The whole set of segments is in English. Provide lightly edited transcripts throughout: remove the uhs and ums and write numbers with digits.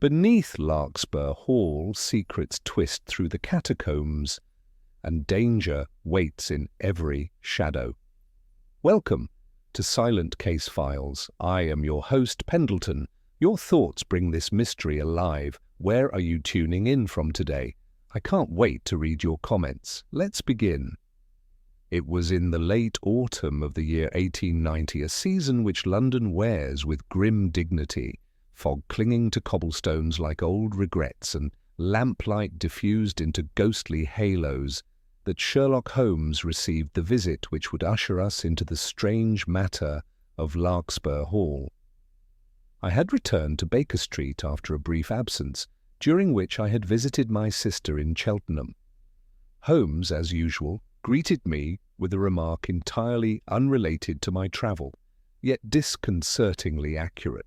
Beneath Larkspur Hall, secrets twist through the catacombs, and danger waits in every shadow. Welcome to Silent Case Files. I am your host, Pendleton. Your thoughts bring this mystery alive. Where are you tuning in from today? I can't wait to read your comments. Let's begin. It was in the late autumn of the year 1890, a season which London wears with grim dignity, fog clinging to cobblestones like old regrets and lamplight diffused into ghostly halos, that Sherlock Holmes received the visit which would usher us into the strange matter of Larkspur Hall. I had returned to Baker Street after a brief absence, during which I had visited my sister in Cheltenham. Holmes, as usual, greeted me with a remark entirely unrelated to my travel, yet disconcertingly accurate.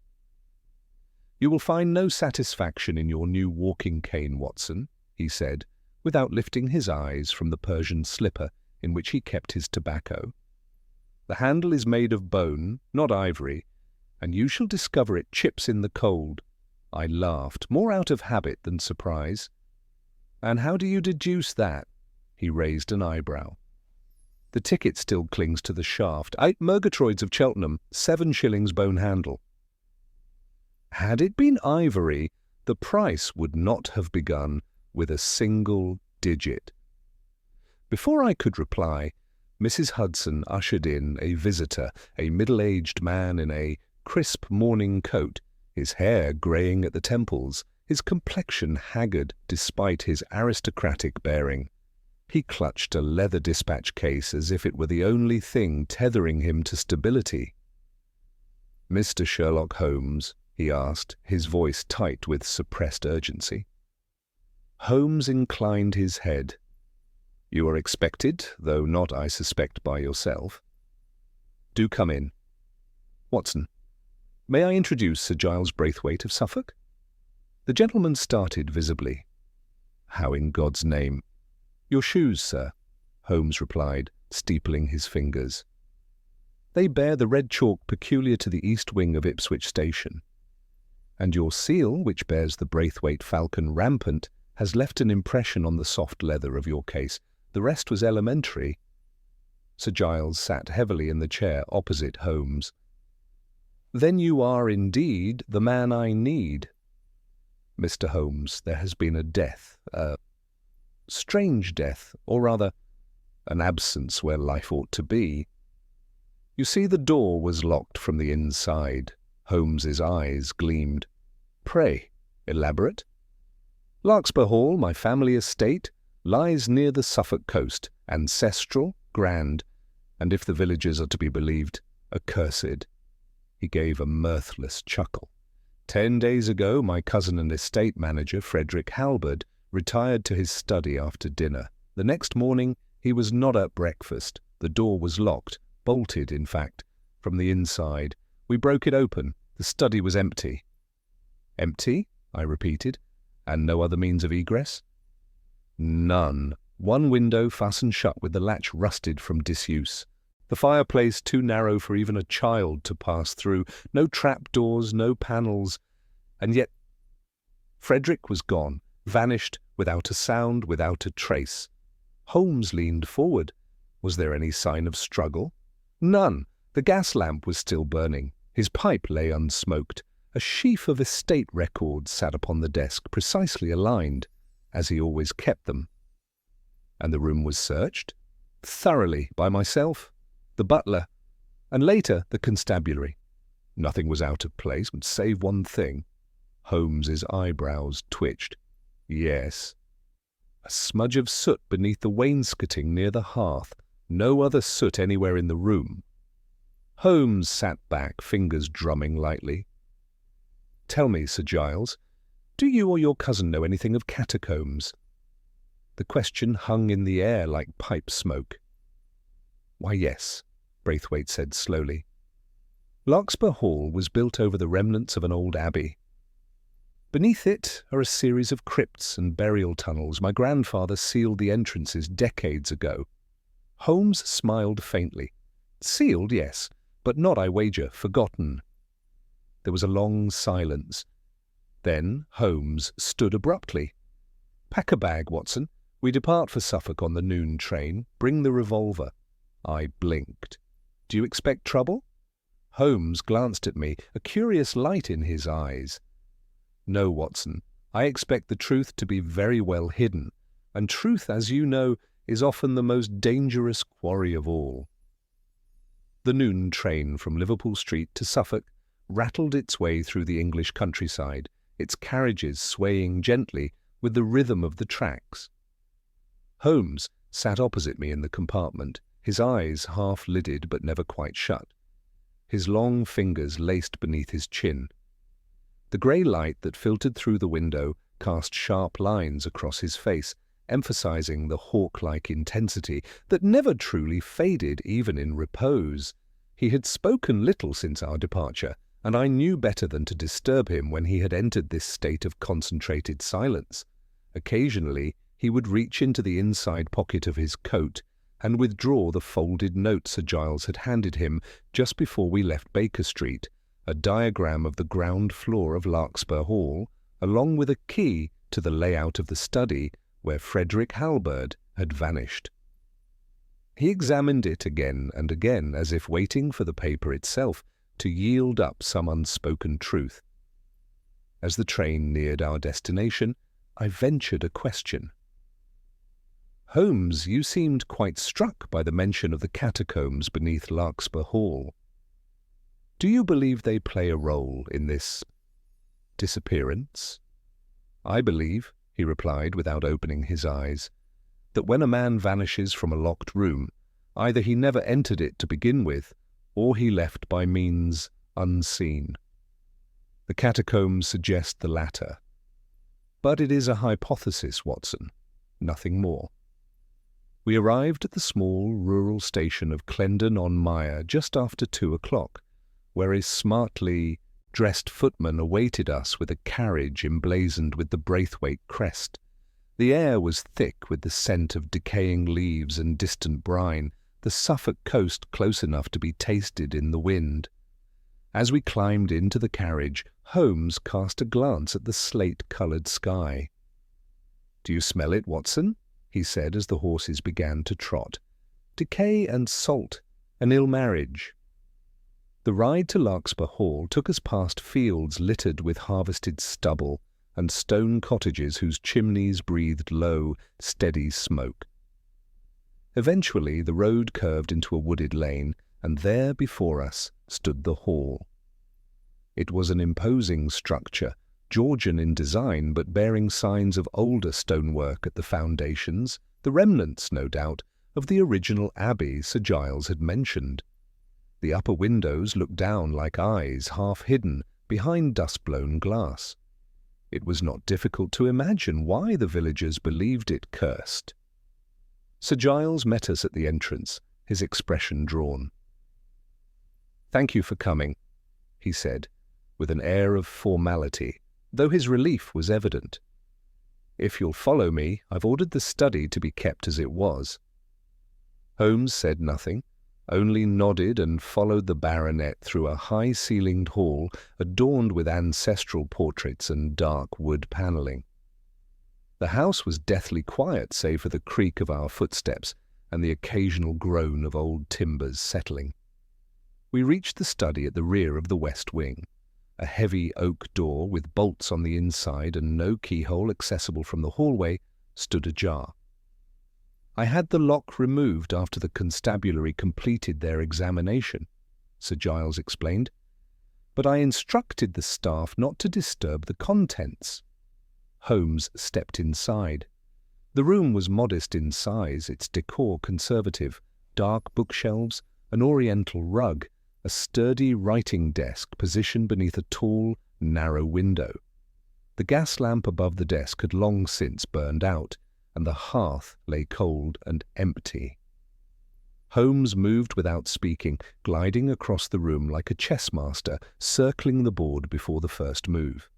"You will find no satisfaction in your new walking cane, Watson," he said, without lifting his eyes from the Persian slipper in which he kept his tobacco. "The handle is made of bone, not ivory, and you shall discover it chips in the cold." I laughed, more out of habit than surprise. "And how do you deduce that?" He raised an eyebrow. "The ticket still clings to the shaft. Murgatroyd's of Cheltenham, 7 shillings bone handle." Had it been ivory, the price would not have begun with a single digit. Before I could reply, Mrs. Hudson ushered in a visitor, a middle-aged man in a crisp morning coat, his hair greying at the temples, his complexion haggard despite his aristocratic bearing. He clutched a leather dispatch case as if it were the only thing tethering him to stability. "Mr. Sherlock Holmes?" he asked, his voice tight with suppressed urgency. Holmes inclined his head. "You are expected, though not, I suspect, by yourself. Do come in. Watson, may I introduce Sir Giles Braithwaite of Suffolk?" The gentleman started visibly. "How in God's name—" "Your shoes, sir," Holmes replied, steepling his fingers. "They bear the red chalk peculiar to the east wing of Ipswich Station. And your seal, which bears the Braithwaite falcon rampant, has left an impression on the soft leather of your case. The rest was elementary." Sir Giles sat heavily in the chair opposite Holmes. "Then you are indeed the man I need." "Mr. Holmes, there has been a death, a strange death, or rather, an absence where life ought to be. You see, the door was locked from the inside." Holmes's eyes gleamed. "Pray, elaborate." "Larkspur Hall, my family estate, lies near the Suffolk coast, ancestral, grand, and if the villagers are to be believed, accursed." He gave a mirthless chuckle. 10 days ago, my cousin and estate manager, Frederick Halberd, retired to his study after dinner. The next morning, he was not at breakfast. The door was locked, bolted, in fact, from the inside. We broke it open. The study was empty." "Empty?" I repeated. "And no other means of egress?" "None. One window fastened shut with the latch rusted from disuse. The fireplace too narrow for even a child to pass through. No trapdoors, no panels. And yet Frederick was gone, vanished, without a sound, without a trace." Holmes leaned forward. Was there any sign of struggle? None. The gas lamp was still burning. His pipe lay unsmoked. A sheaf of estate records sat upon the desk, precisely aligned, as he always kept them. "And the room was searched?" "Thoroughly, by myself, the butler, and later the constabulary. Nothing was out of place, save one thing." Holmes's eyebrows twitched. "Yes." "A smudge of soot beneath the wainscoting near the hearth. No other soot anywhere in the room." Holmes sat back, fingers drumming lightly. "Tell me, Sir Giles, do you or your cousin know anything of catacombs?" The question hung in the air like pipe smoke. "Why, yes," Braithwaite said slowly. "Larkspur Hall was built over the remnants of an old abbey. Beneath it are a series of crypts and burial tunnels. My grandfather sealed the entrances decades ago." Holmes smiled faintly. "Sealed, yes, but not, I wager, forgotten." There was a long silence. Then Holmes stood abruptly. "Pack a bag, Watson. We depart for Suffolk on the noon train. Bring the revolver." I blinked. "Do you expect trouble?" Holmes glanced at me, a curious light in his eyes. "No, Watson. I expect the truth to be very well hidden, and truth, as you know, is often the most dangerous quarry of all." The noon train from Liverpool Street to Suffolk rattled its way through the English countryside, its carriages swaying gently with the rhythm of the tracks. Holmes sat opposite me in the compartment, his eyes half-lidded but never quite shut, his long fingers laced beneath his chin. The grey light that filtered through the window cast sharp lines across his face, emphasizing the hawk-like intensity that never truly faded even in repose. He had spoken little since our departure, and I knew better than to disturb him when he had entered this state of concentrated silence. Occasionally, he would reach into the inside pocket of his coat and withdraw the folded note Sir Giles had handed him just before we left Baker Street, a diagram of the ground floor of Larkspur Hall, along with a key to the layout of the study where Frederick Halberd had vanished. He examined it again and again, as if waiting for the paper itself to yield up some unspoken truth. As the train neared our destination, I ventured a question. "Holmes, you seemed quite struck by the mention of the catacombs beneath Larkspur Hall. Do you believe they play a role in this disappearance?" "I believe," he replied without opening his eyes, "that when a man vanishes from a locked room, either he never entered it to begin with, or he left by means unseen. The catacombs suggest the latter. But it is a hypothesis, Watson, nothing more." We arrived at the small rural station of Clendon-on-Mire just after 2 o'clock, where a smartly dressed footman awaited us with a carriage emblazoned with the Braithwaite crest. The air was thick with the scent of decaying leaves and distant brine, the Suffolk coast close enough to be tasted in the wind. As we climbed into the carriage, Holmes cast a glance at the slate-coloured sky. "Do you smell it, Watson?" he said as the horses began to trot. "Decay and salt, an ill marriage." The ride to Larkspur Hall took us past fields littered with harvested stubble and stone cottages whose chimneys breathed low, steady smoke. Eventually the road curved into a wooded lane, and there before us stood the hall. It was an imposing structure, Georgian in design but bearing signs of older stonework at the foundations, the remnants, no doubt, of the original abbey Sir Giles had mentioned. The upper windows looked down like eyes half hidden behind dust-blown glass. It was not difficult to imagine why the villagers believed it cursed. Sir Giles met us at the entrance, his expression drawn. "Thank you for coming," he said, with an air of formality, though his relief was evident. "If you'll follow me, I've ordered the study to be kept as it was." Holmes said nothing, only nodded and followed the baronet through a high-ceilinged hall adorned with ancestral portraits and dark wood panelling. The house was deathly quiet save for the creak of our footsteps and the occasional groan of old timbers settling. We reached the study at the rear of the west wing. A heavy oak door with bolts on the inside and no keyhole accessible from the hallway stood ajar. "I had the lock removed after the constabulary completed their examination," Sir Giles explained, "but I instructed the staff not to disturb the contents." Holmes stepped inside. The room was modest in size, its decor conservative, dark bookshelves, an oriental rug, a sturdy writing desk positioned beneath a tall, narrow window. The gas lamp above the desk had long since burned out, and the hearth lay cold and empty. Holmes moved without speaking, gliding across the room like a chess master circling the board before the first move.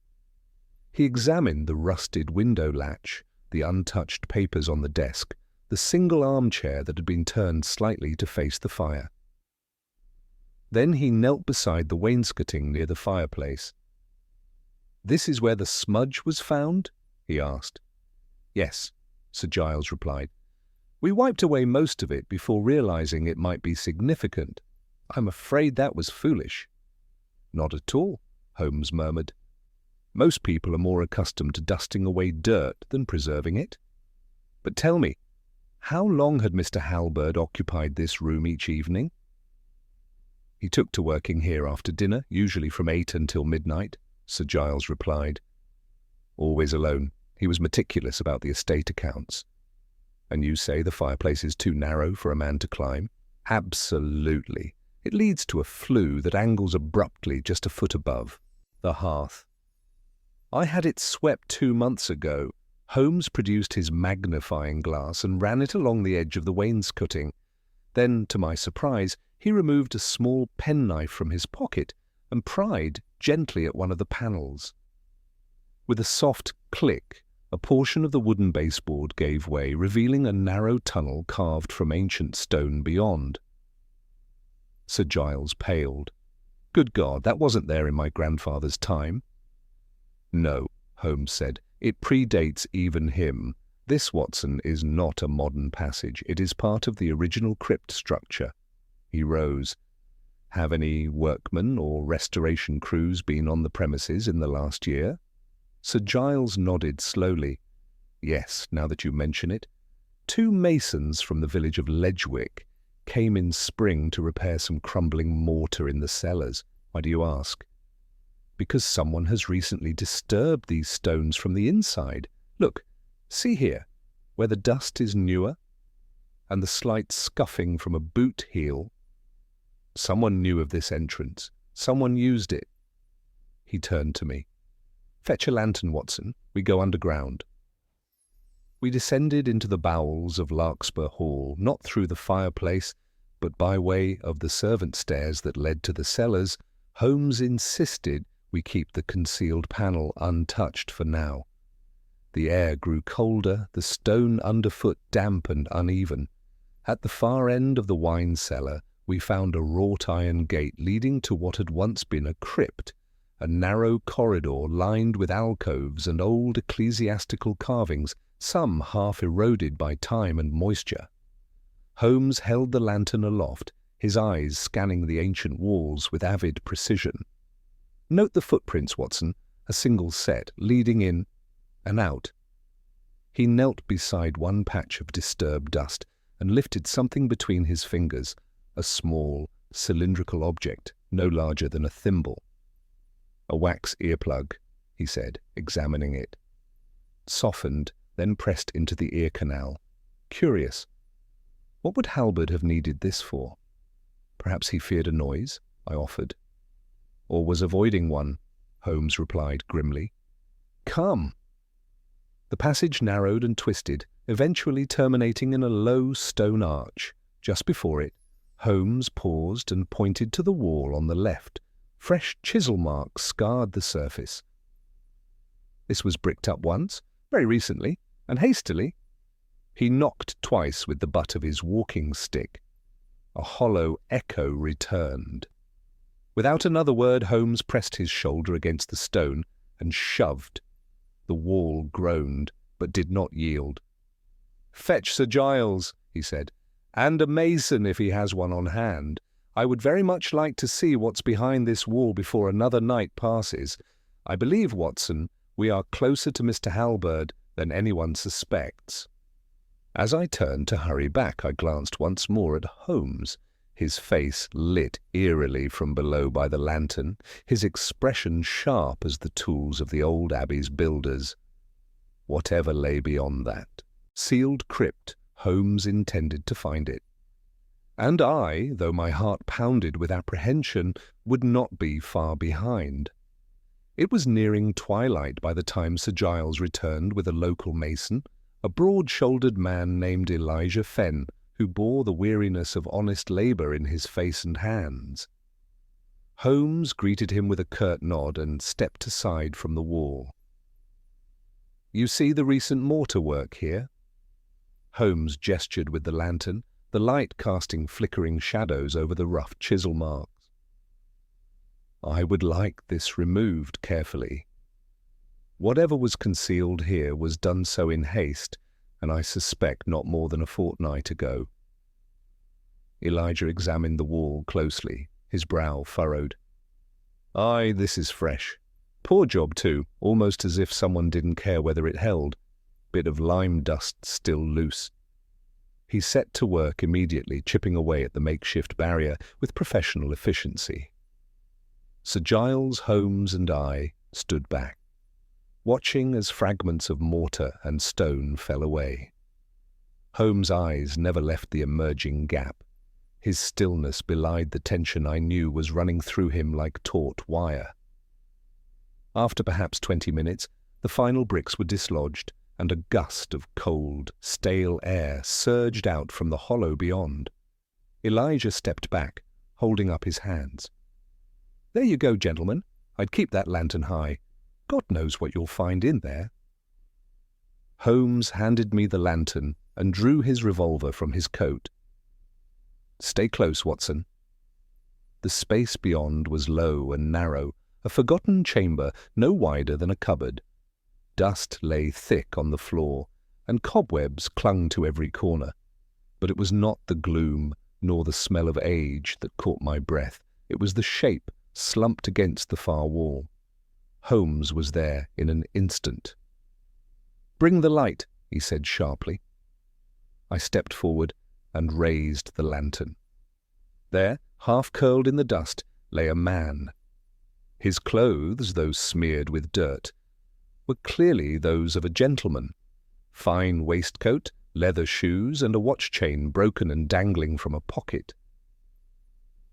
He examined the rusted window latch, the untouched papers on the desk, the single armchair that had been turned slightly to face the fire. Then he knelt beside the wainscoting near the fireplace. "This is where the smudge was found?" he asked. "Yes," Sir Giles replied. "We wiped away most of it before realizing it might be significant. I'm afraid that was foolish." "Not at all," Holmes murmured. "Most people are more accustomed to dusting away dirt than preserving it. But tell me, how long had Mr. Halberd occupied this room each evening?" "He took to working here after dinner, usually from 8 until midnight," Sir Giles replied. "Always alone. He was meticulous about the estate accounts." "And you say the fireplace is too narrow for a man to climb?" "Absolutely. It leads to a flue that angles abruptly just a foot above the hearth. I had it swept 2 months ago." Holmes produced his magnifying glass and ran it along the edge of the wainscoting. Then, to my surprise, he removed a small penknife from his pocket and pried gently at one of the panels. With a soft click, a portion of the wooden baseboard gave way, revealing a narrow tunnel carved from ancient stone beyond. Sir Giles paled. "Good God, that wasn't there in my grandfather's time." "No," Holmes said. "It predates even him. This, Watson, is not a modern passage. It is part of the original crypt structure." He rose. "Have any workmen or restoration crews been on the premises in the last year?" Sir Giles nodded slowly. "Yes, now that you mention it. 2 masons from the village of Ledgwick came in spring to repair some crumbling mortar in the cellars. Why do you ask?" "Because someone has recently disturbed these stones from the inside. Look, see here, where the dust is newer, and the slight scuffing from a boot heel. Someone knew of this entrance. Someone used it." He turned to me. "Fetch a lantern, Watson. We go underground." We descended into the bowels of Larkspur Hall, not through the fireplace, but by way of the servant stairs that led to the cellars. Holmes insisted we keep the concealed panel untouched for now. The air grew colder, the stone underfoot damp and uneven. At the far end of the wine cellar, we found a wrought iron gate leading to what had once been a crypt, a narrow corridor lined with alcoves and old ecclesiastical carvings, some half eroded by time and moisture. Holmes held the lantern aloft, his eyes scanning the ancient walls with avid precision. "Note the footprints, Watson, a single set, leading in and out." He knelt beside one patch of disturbed dust and lifted something between his fingers, a small, cylindrical object, no larger than a thimble. "A wax earplug," he said, examining it. Softened, then pressed into the ear canal. "Curious. What would Halberd have needed this for?" "Perhaps he feared a noise," I offered. "Or was avoiding one," Holmes replied grimly. "Come." The passage narrowed and twisted, eventually terminating in a low stone arch. Just before it, Holmes paused and pointed to the wall on the left. Fresh chisel marks scarred the surface. "This was bricked up once, very recently, and hastily." He knocked twice with the butt of his walking stick. A hollow echo returned. Without another word, Holmes pressed his shoulder against the stone and shoved. The wall groaned, but did not yield. "Fetch Sir Giles," he said, "and a mason if he has one on hand. I would very much like to see what's behind this wall before another night passes. I believe, Watson, we are closer to Mr. Halberd than anyone suspects." As I turned to hurry back, I glanced once more at Holmes. His face lit eerily from below by the lantern, his expression sharp as the tools of the old Abbey's builders. Whatever lay beyond that sealed crypt, Holmes intended to find it. And I, though my heart pounded with apprehension, would not be far behind. It was nearing twilight by the time Sir Giles returned with a local mason, a broad-shouldered man named Elijah Fenn, who bore the weariness of honest labour in his face and hands. Holmes greeted him with a curt nod and stepped aside from the wall. "You see the recent mortar work here?" Holmes gestured with the lantern, the light casting flickering shadows over the rough chisel marks. "I would like this removed carefully." Whatever was concealed here was done so in haste, and I suspect not more than a fortnight ago. Elijah examined the wall closely, his brow furrowed. Aye, this is fresh. Poor job too, almost as if someone didn't care whether it held. Bit of lime dust still loose. He set to work immediately, chipping away at the makeshift barrier with professional efficiency. Sir Giles, Holmes, and I stood back, watching as fragments of mortar and stone fell away. Holmes' eyes never left the emerging gap. His stillness belied the tension I knew was running through him like taut wire. After perhaps 20 minutes, the final bricks were dislodged, and a gust of cold, stale air surged out from the hollow beyond. Elijah stepped back, holding up his hands. There you go, gentlemen. I'd keep that lantern high. God knows what you'll find in there. Holmes handed me the lantern and drew his revolver from his coat. Stay close, Watson. The space beyond was low and narrow, a forgotten chamber no wider than a cupboard. Dust lay thick on the floor, and cobwebs clung to every corner. But it was not the gloom nor the smell of age that caught my breath. It was the shape slumped against the far wall. Holmes was there in an instant. Bring the light, he said sharply. I stepped forward and raised the lantern. There, half curled in the dust, lay a man. His clothes, though smeared with dirt, were clearly those of a gentleman. Fine waistcoat, leather shoes, and a watch chain broken and dangling from a pocket.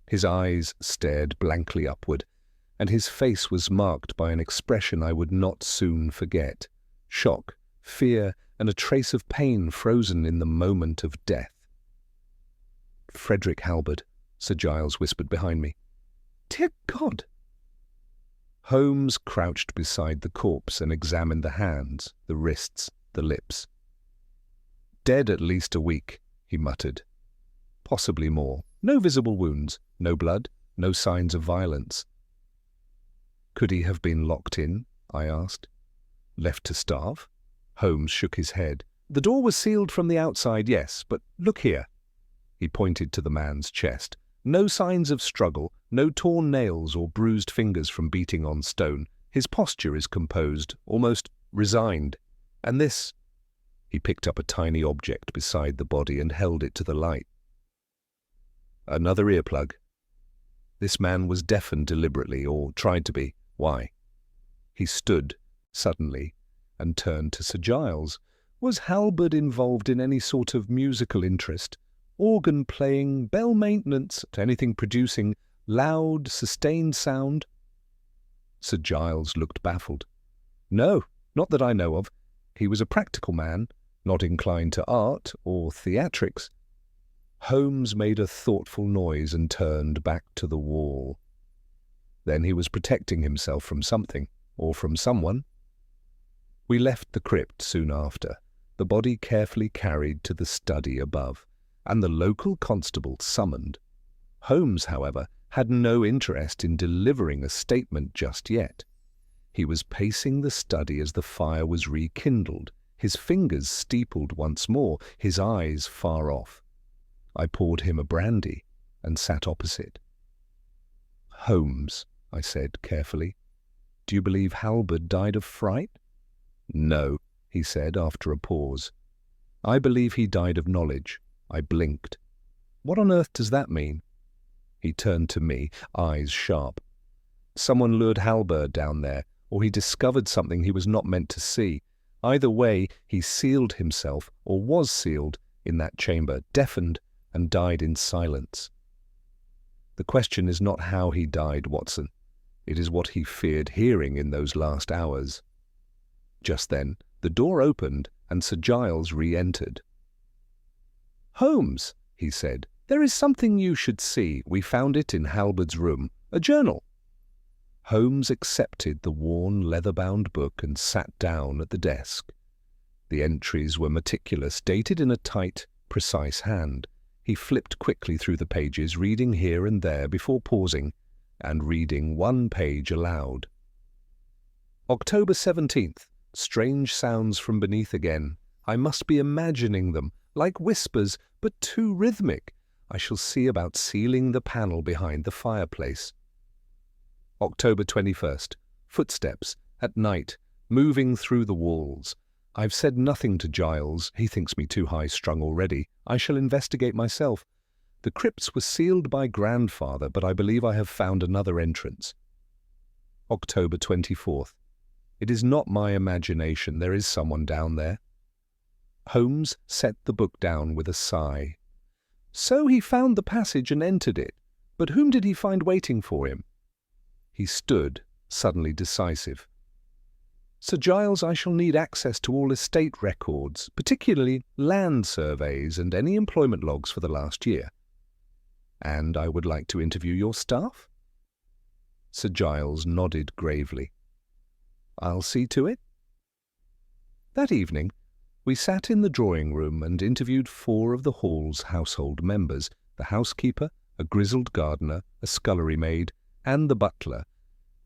His eyes stared blankly upward, and his face was marked by an expression I would not soon forget: shock, fear, and a trace of pain frozen in the moment of death. Frederick Halberd, Sir Giles whispered behind me. Dear God! Holmes crouched beside the corpse and examined the hands, the wrists, the lips. Dead at least a week, he muttered. Possibly more. No visible wounds, no blood, no signs of violence. Could he have been locked in? I asked. Left to starve? Holmes shook his head. The door was sealed from the outside, yes, but look here. He pointed to the man's chest. No signs of struggle, no torn nails or bruised fingers from beating on stone. His posture is composed, almost resigned. And this... He picked up a tiny object beside the body and held it to the light. Another earplug. This man was deafened deliberately, or tried to be. Why? He stood, suddenly, and turned to Sir Giles. Was Halberd involved in any sort of musical interest? Organ playing, bell maintenance, anything producing loud, sustained sound? Sir Giles looked baffled. No, not that I know of. He was a practical man, not inclined to art or theatrics. Holmes made a thoughtful noise and turned back to the wall. Then he was protecting himself from something, or from someone. We left the crypt soon after, the body carefully carried to the study above, and the local constable summoned. Holmes, however, had no interest in delivering a statement just yet. He was pacing the study as the fire was rekindled, his fingers steepled once more, his eyes far off. I poured him a brandy and sat opposite. Holmes, I said carefully, do you believe Halberd died of fright? No, he said after a pause. I believe he died of knowledge. I blinked. What on earth does that mean? He turned to me, eyes sharp. Someone lured Halberd down there, or he discovered something he was not meant to see. Either way, he sealed himself, or was sealed, in that chamber, deafened, and died in silence. The question is not how he died, Watson. It is what he feared hearing in those last hours. Just then, the door opened, and Sir Giles re-entered. Holmes, he said, there is something you should see. We found it in Halberd's room, a journal. Holmes accepted the worn, leather-bound book and sat down at the desk. The entries were meticulous, dated in a tight, precise hand. He flipped quickly through the pages, reading here and there before pausing, and reading one page aloud. October 17th. Strange sounds from beneath again. I must be imagining them, like whispers, but too rhythmic. I shall see about sealing the panel behind the fireplace. October 21st. Footsteps, at night, moving through the walls. I've said nothing to Giles. He thinks me too high-strung already. I shall investigate myself. The crypts were sealed by grandfather, but I believe I have found another entrance. October 24th. It is not my imagination. There is someone down there. Holmes set the book down with a sigh. So he found the passage and entered it. But whom did he find waiting for him? He stood, suddenly decisive. Sir Giles, I shall need access to all estate records, particularly land surveys and any employment logs for the last year. And I would like to interview your staff? Sir Giles nodded gravely. I'll see to it. That evening, we sat in the drawing-room and interviewed 4 of the Hall's household members, the housekeeper, a grizzled gardener, a scullery maid, and the butler,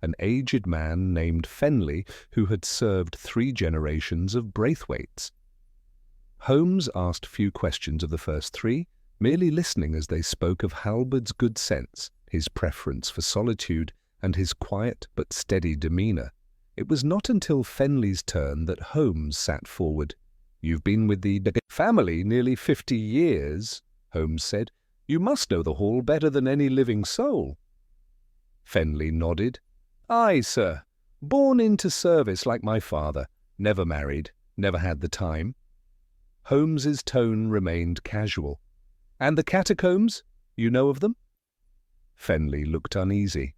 an aged man named Fenley who had served 3 generations of Braithwaites. Holmes asked few questions of the first 3, merely listening as they spoke of Halbert's good sense, his preference for solitude, and his quiet but steady demeanour. It was not until Fenley's turn that Holmes sat forward. "You've been with the family nearly 50 years," Holmes said. "You must know the Hall better than any living soul." Fenley nodded. "Aye, sir. Born into service like my father. Never married. Never had the time." Holmes's tone remained casual. "And the catacombs? You know of them?" Fenley looked uneasy.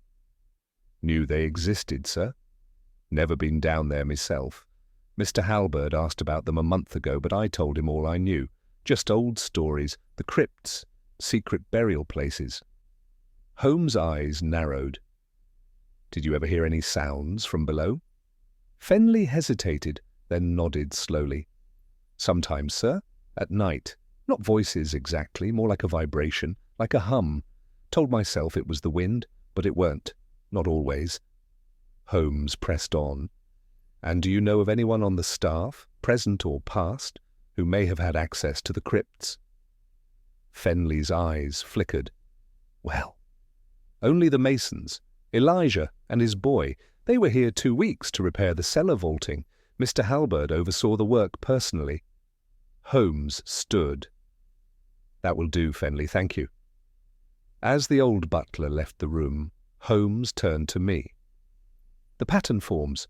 "Knew they existed, sir. Never been down there myself. Mr. Halbert asked about them a month ago, but I told him all I knew. Just old stories, the crypts, secret burial places." Holmes' eyes narrowed. "Did you ever hear any sounds from below?" Fenley hesitated, then nodded slowly. "Sometimes, sir. At night. Not voices exactly, more like a vibration, like a hum. Told myself it was the wind, but it weren't. Not always." Holmes pressed on. "And do you know of anyone on the staff, present or past, who may have had access to the crypts?" Fenley's eyes flickered. "Well, only the masons. Elijah and his boy. They were here 2 weeks to repair the cellar vaulting. Mr. Halbert oversaw the work personally." Holmes stood. "That will do, Fenley, thank you." As the old butler left the room, Holmes turned to me. "The pattern forms.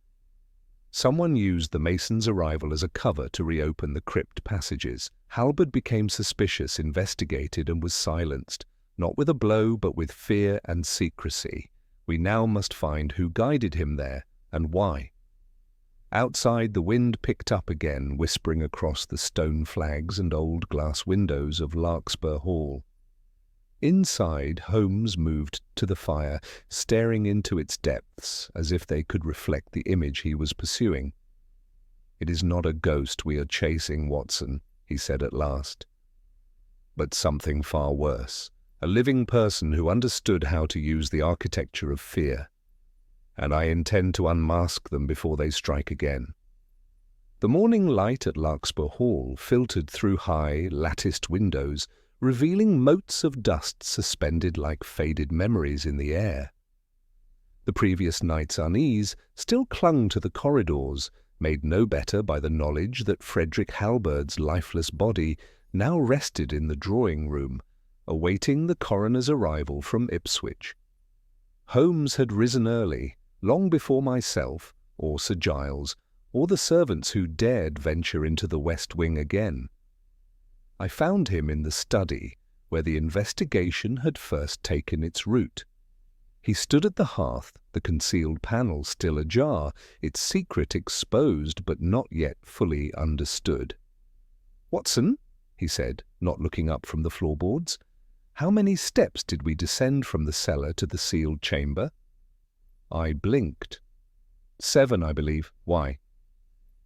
Someone used the mason's arrival as a cover to reopen the crypt passages. Halbert became suspicious, investigated, and was silenced, not with a blow, but with fear and secrecy. We now must find who guided him there, and why." Outside, the wind picked up again, whispering across the stone flags and old glass windows of Larkspur Hall. Inside, Holmes moved to the fire, staring into its depths, as if they could reflect the image he was pursuing. "It is not a ghost we are chasing, Watson," he said at last, "but something far worse. A living person who understood how to use the architecture of fear. And I intend to unmask them before they strike again." The morning light at Larkspur Hall filtered through high, latticed windows, revealing motes of dust suspended like faded memories in the air. The previous night's unease still clung to the corridors, made no better by the knowledge that Frederick Halbert's lifeless body now rested in the drawing-room, awaiting the coroner's arrival from Ipswich. Holmes had risen early, long before myself, or Sir Giles, or the servants who dared venture into the west wing again. I found him in the study, where the investigation had first taken its route. He stood at the hearth, the concealed panel still ajar, its secret exposed but not yet fully understood. "Watson," he said, not looking up from the floorboards, "how many steps did we descend from the cellar to the sealed chamber?" I blinked. 7, I believe. Why?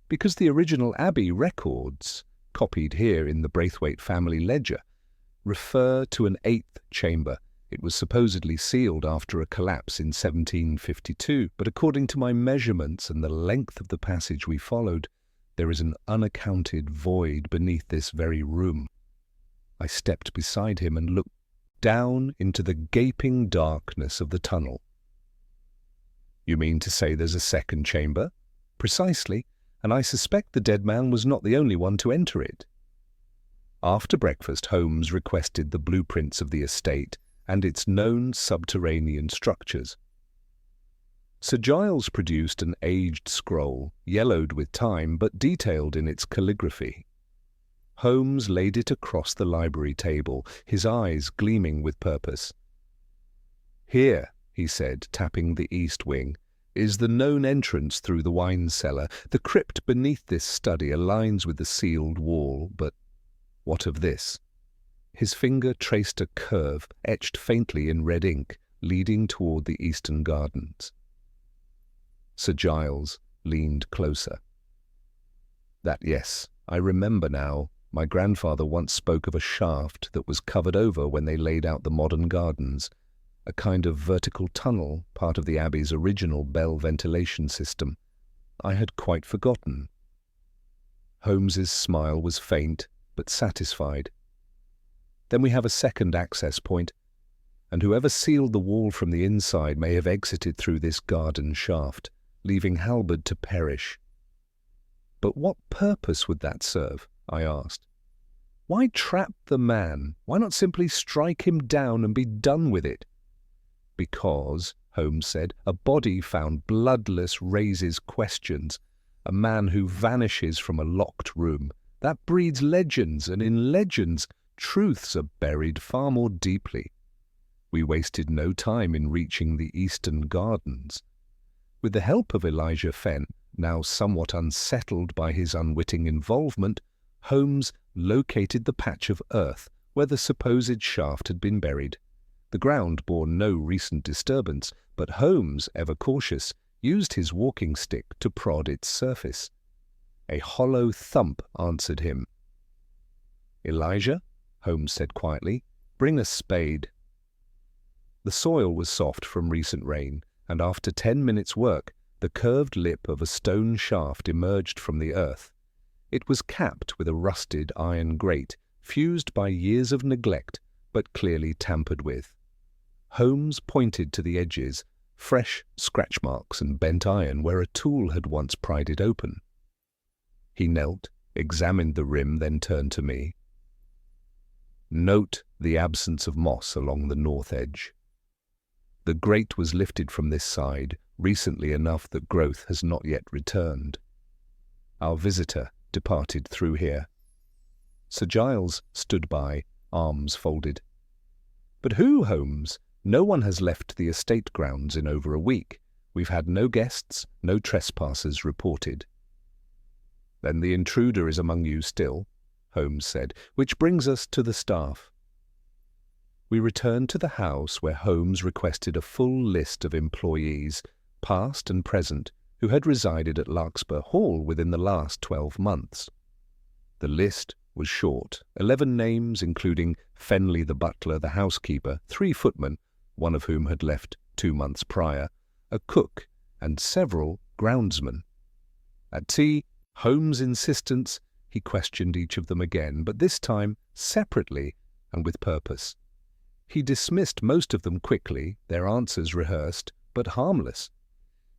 Because the original Abbey records, copied here in the Braithwaite family ledger, refer to an 8th chamber, It was supposedly sealed after a collapse in 1752, but according to my measurements and the length of the passage we followed, there is an unaccounted void beneath this very room. I stepped beside him and looked down into the gaping darkness of the tunnel. You mean to say there's a second chamber? Precisely, and I suspect the dead man was not the only one to enter it. After breakfast, Holmes requested the blueprints of the estate and its known subterranean structures. Sir Giles produced an aged scroll, yellowed with time but detailed in its calligraphy. Holmes laid it across the library table, his eyes gleaming with purpose. "Here," he said, tapping the east wing, "is the known entrance through the wine cellar. The crypt beneath this study aligns with the sealed wall, but what of this?" His finger traced a curve, etched faintly in red ink, leading toward the eastern gardens. Sir Giles leaned closer. Yes, I remember now. My grandfather once spoke of a shaft that was covered over when they laid out the modern gardens, a kind of vertical tunnel, part of the Abbey's original bell ventilation system. I had quite forgotten. Holmes's smile was faint, but satisfied. Then we have a second access point, and whoever sealed the wall from the inside may have exited through this garden shaft, leaving Halberd to perish. But what purpose would that serve? I asked. Why trap the man? Why not simply strike him down and be done with it? Because, Holmes said, a body found bloodless raises questions. A man who vanishes from a locked room. That breeds legends, and in legends, truths are buried far more deeply. We wasted no time in reaching the eastern gardens. With the help of Elijah Fenn, now somewhat unsettled by his unwitting involvement, Holmes located the patch of earth where the supposed shaft had been buried. The ground bore no recent disturbance, but Holmes, ever cautious, used his walking stick to prod its surface. A hollow thump answered him. "Elijah," Holmes said quietly, "bring a spade." The soil was soft from recent rain, and after 10 minutes' work, the curved lip of a stone shaft emerged from the earth. It was capped with a rusted iron grate, fused by years of neglect, but clearly tampered with. Holmes pointed to the edges, fresh scratch marks and bent iron where a tool had once pried it open. He knelt, examined the rim, then turned to me. "Note the absence of moss along the north edge. The grate was lifted from this side recently enough that growth has not yet returned. Our visitor departed through here." Sir Giles stood by, arms folded. "But who, Holmes? No one has left the estate grounds in over a week. We've had no guests, no trespassers reported." "Then the intruder is among you still," Holmes said, "which brings us to the staff." We returned to the house where Holmes requested a full list of employees, past and present, who had resided at Larkspur Hall within the last 12 months. The list was short, 11 names including Fenley the butler, the housekeeper, 3 footmen, one of whom had left 2 months prior, a cook, and several groundsmen. At tea, Holmes' insistence, he questioned each of them again, but this time separately and with purpose. He dismissed most of them quickly, their answers rehearsed, but harmless.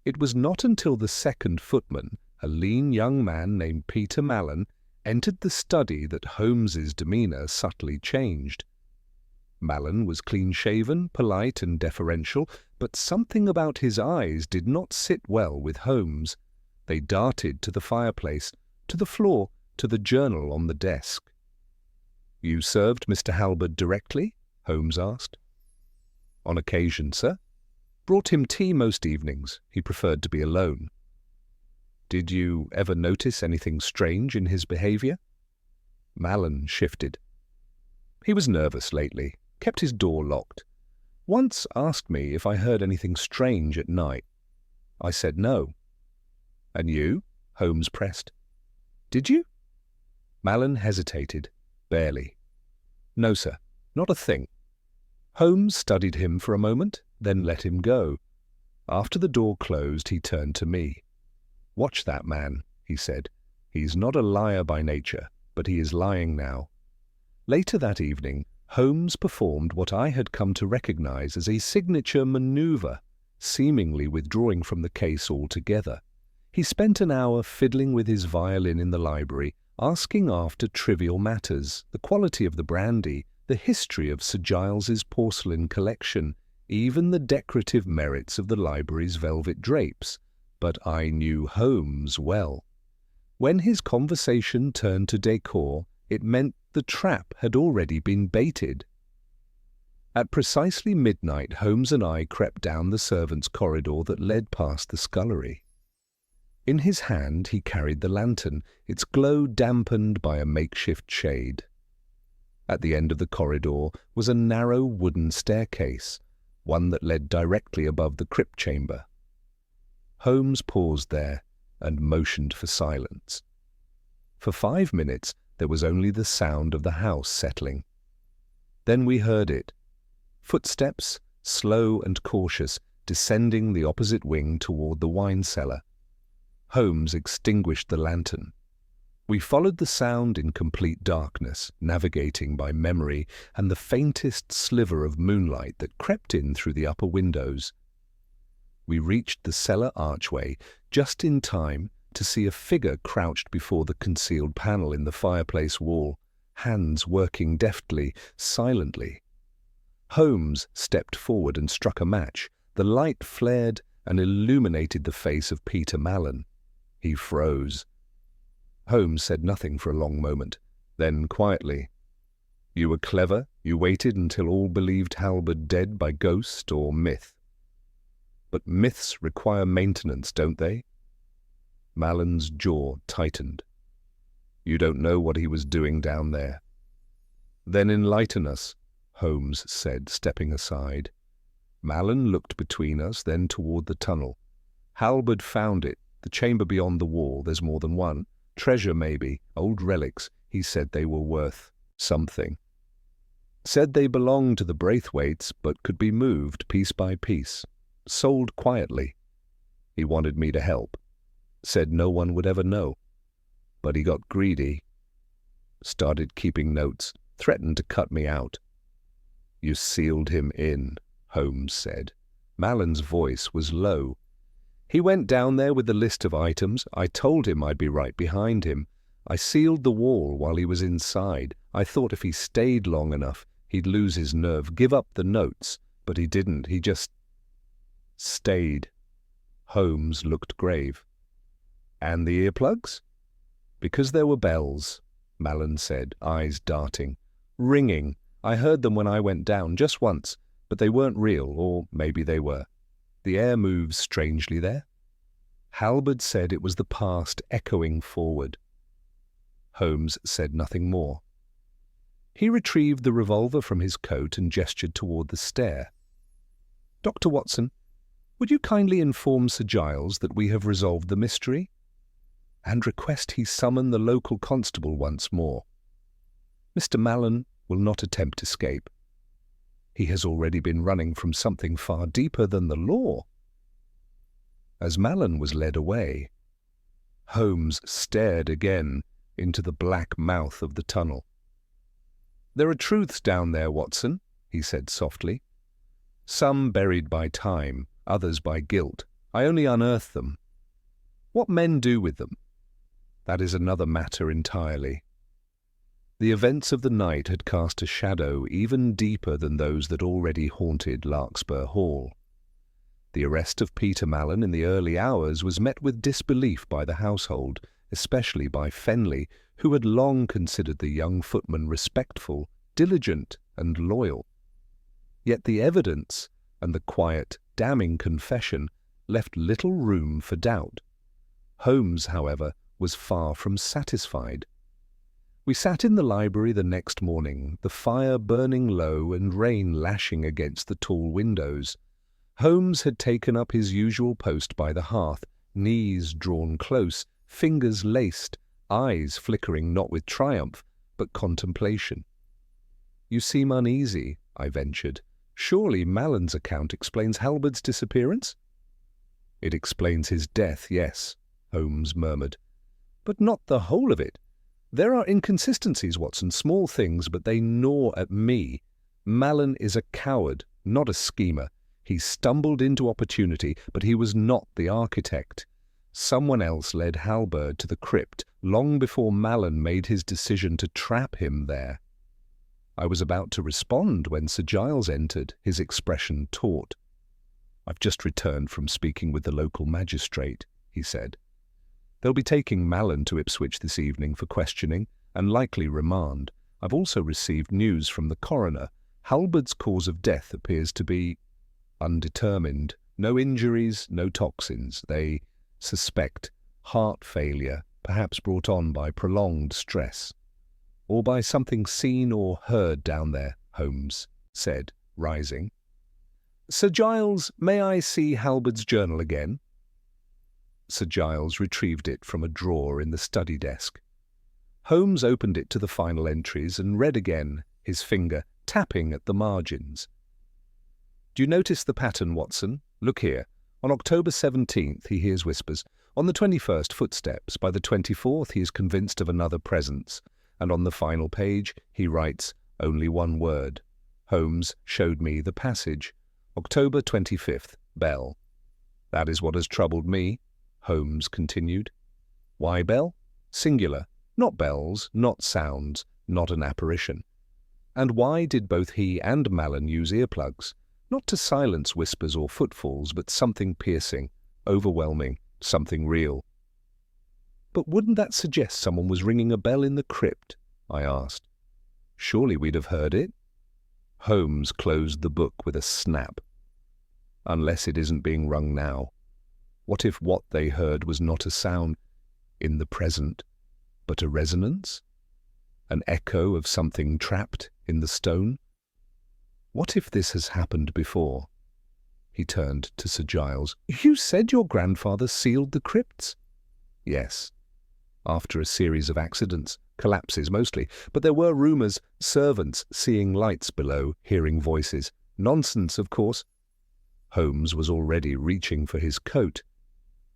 It was not until the second footman, a lean young man named Peter Mallon, entered the study that Holmes's demeanour subtly changed. Mallon was clean-shaven, polite and deferential, but something about his eyes did not sit well with Holmes. They darted to the fireplace, to the floor, to the journal on the desk. "You served Mr. Halberd directly?" Holmes asked. "On occasion, sir. Brought him tea most evenings. He preferred to be alone." "Did you ever notice anything strange in his behaviour?" Mallon shifted. "He was nervous lately, kept his door locked. Once asked me if I heard anything strange at night. I said no." "And you?" Holmes pressed. "Did you?" Mallon hesitated, barely. "No, sir, not a thing." Holmes studied him for a moment, then let him go. After the door closed, he turned to me. "Watch that man," he said. "He's not a liar by nature, but he is lying now." Later that evening, Holmes performed what I had come to recognize as a signature maneuver, seemingly withdrawing from the case altogether. He spent an hour fiddling with his violin in the library, asking after trivial matters, the quality of the brandy, the history of Sir Giles's porcelain collection, even the decorative merits of the library's velvet drapes. But I knew Holmes well. When his conversation turned to decor, it meant the trap had already been baited. At precisely midnight, Holmes and I crept down the servants' corridor that led past the scullery. In his hand he carried the lantern, its glow dampened by a makeshift shade. At the end of the corridor was a narrow wooden staircase, one that led directly above the crypt chamber. Holmes paused there and motioned for silence. For 5 minutes there was only the sound of the house settling. Then we heard it. Footsteps, slow and cautious, descending the opposite wing toward the wine cellar. Holmes extinguished the lantern. We followed the sound in complete darkness, navigating by memory and the faintest sliver of moonlight that crept in through the upper windows. We reached the cellar archway just in time to see a figure crouched before the concealed panel in the fireplace wall, hands working deftly, silently. Holmes stepped forward and struck a match. The light flared and illuminated the face of Peter Mallon. He froze. Holmes said nothing for a long moment. Then, quietly, "You were clever. You waited until all believed Halberd dead by ghost or myth. But myths require maintenance, don't they?" Mallon's jaw tightened. "You don't know what he was doing down there." "Then enlighten us," Holmes said, stepping aside. Mallon looked between us, then toward the tunnel. "Halberd found it, the chamber beyond the wall. There's more than one. Treasure, maybe, old relics. He said they were worth something. Said they belonged to the Braithwaites, but could be moved piece by piece. Sold quietly. He wanted me to help. Said no one would ever know. But he got greedy. Started keeping notes, threatened to cut me out." "You sealed him in," Holmes said. Mallon's voice was low. "He went down there with the list of items. I told him I'd be right behind him. I sealed the wall while he was inside. I thought if he stayed long enough, he'd lose his nerve, give up the notes. But he didn't. He just stayed." Holmes looked grave. "And the earplugs?" "Because there were bells," Mallon said, eyes darting. "Ringing. I heard them when I went down, just once, but they weren't real, or maybe they were. The air moves strangely there." Halberd said it was the past echoing forward. Holmes said nothing more. He retrieved the revolver from his coat and gestured toward the stair. "Dr. Watson, would you kindly inform Sir Giles that we have resolved the mystery? And request he summon the local constable once more. Mr. Mallon will not attempt escape. He has already been running from something far deeper than the law." As Mallon was led away, Holmes stared again into the black mouth of the tunnel. "There are truths down there, Watson," he said softly. "Some buried by time, others by guilt. I only unearth them. What men do with them, that is another matter entirely." The events of the night had cast a shadow even deeper than those that already haunted Larkspur Hall. The arrest of Peter Mallon in the early hours was met with disbelief by the household, especially by Fenley, who had long considered the young footman respectful, diligent, and loyal. Yet the evidence and the quiet, damning confession left little room for doubt. Holmes, however, was far from satisfied. We sat in the library the next morning, the fire burning low and rain lashing against the tall windows. Holmes had taken up his usual post by the hearth, knees drawn close, fingers laced, eyes flickering not with triumph, but contemplation. "You seem uneasy," I ventured, Surely Mallen's account explains Halbert's disappearance? It explains his death, yes, Holmes murmured. But not the whole of it. There are inconsistencies, Watson, small things, but they gnaw at me. Mallen is a coward, not a schemer. He stumbled into opportunity, but he was not the architect. Someone else led Halberd to the crypt long before Mallen made his decision to trap him there. I was about to respond when Sir Giles entered, his expression taut. "I've just returned from speaking with the local magistrate," he said. "They'll be taking Mallen to Ipswich this evening for questioning and likely remand. I've also received news from the coroner. Halberd's cause of death appears to be undetermined. No injuries, no toxins. They suspect heart failure, perhaps brought on by prolonged stress. Or by something seen or heard down there," Holmes said, rising. "Sir Giles, may I see Halberd's journal again?" Sir Giles retrieved it from a drawer in the study desk. Holmes opened it to the final entries and read again, his finger tapping at the margins. "Do you notice the pattern, Watson? Look here. On October 17th, he hears whispers. On the 21st, footsteps. By the 24th, he is convinced of another presence. And on the final page, he writes only one word." Holmes showed me the passage. "October 25th, bell." "That is what has troubled me," Holmes continued. "Why bell? Singular. Not bells, not sounds, not an apparition. And why did both he and Mallen use earplugs? Not to silence whispers or footfalls, but something piercing, overwhelming, something real." "But wouldn't that suggest someone was ringing a bell in the crypt?" I asked. "Surely we'd have heard it?" Holmes closed the book with a snap. "Unless it isn't being rung now. What if what they heard was not a sound in the present, but a resonance? An echo of something trapped in the stone? What if this has happened before?" He turned to Sir Giles. "You said your grandfather sealed the crypts?" "Yes. After a series of accidents, collapses mostly, but there were rumours, servants seeing lights below, hearing voices. Nonsense, of course." Holmes was already reaching for his coat.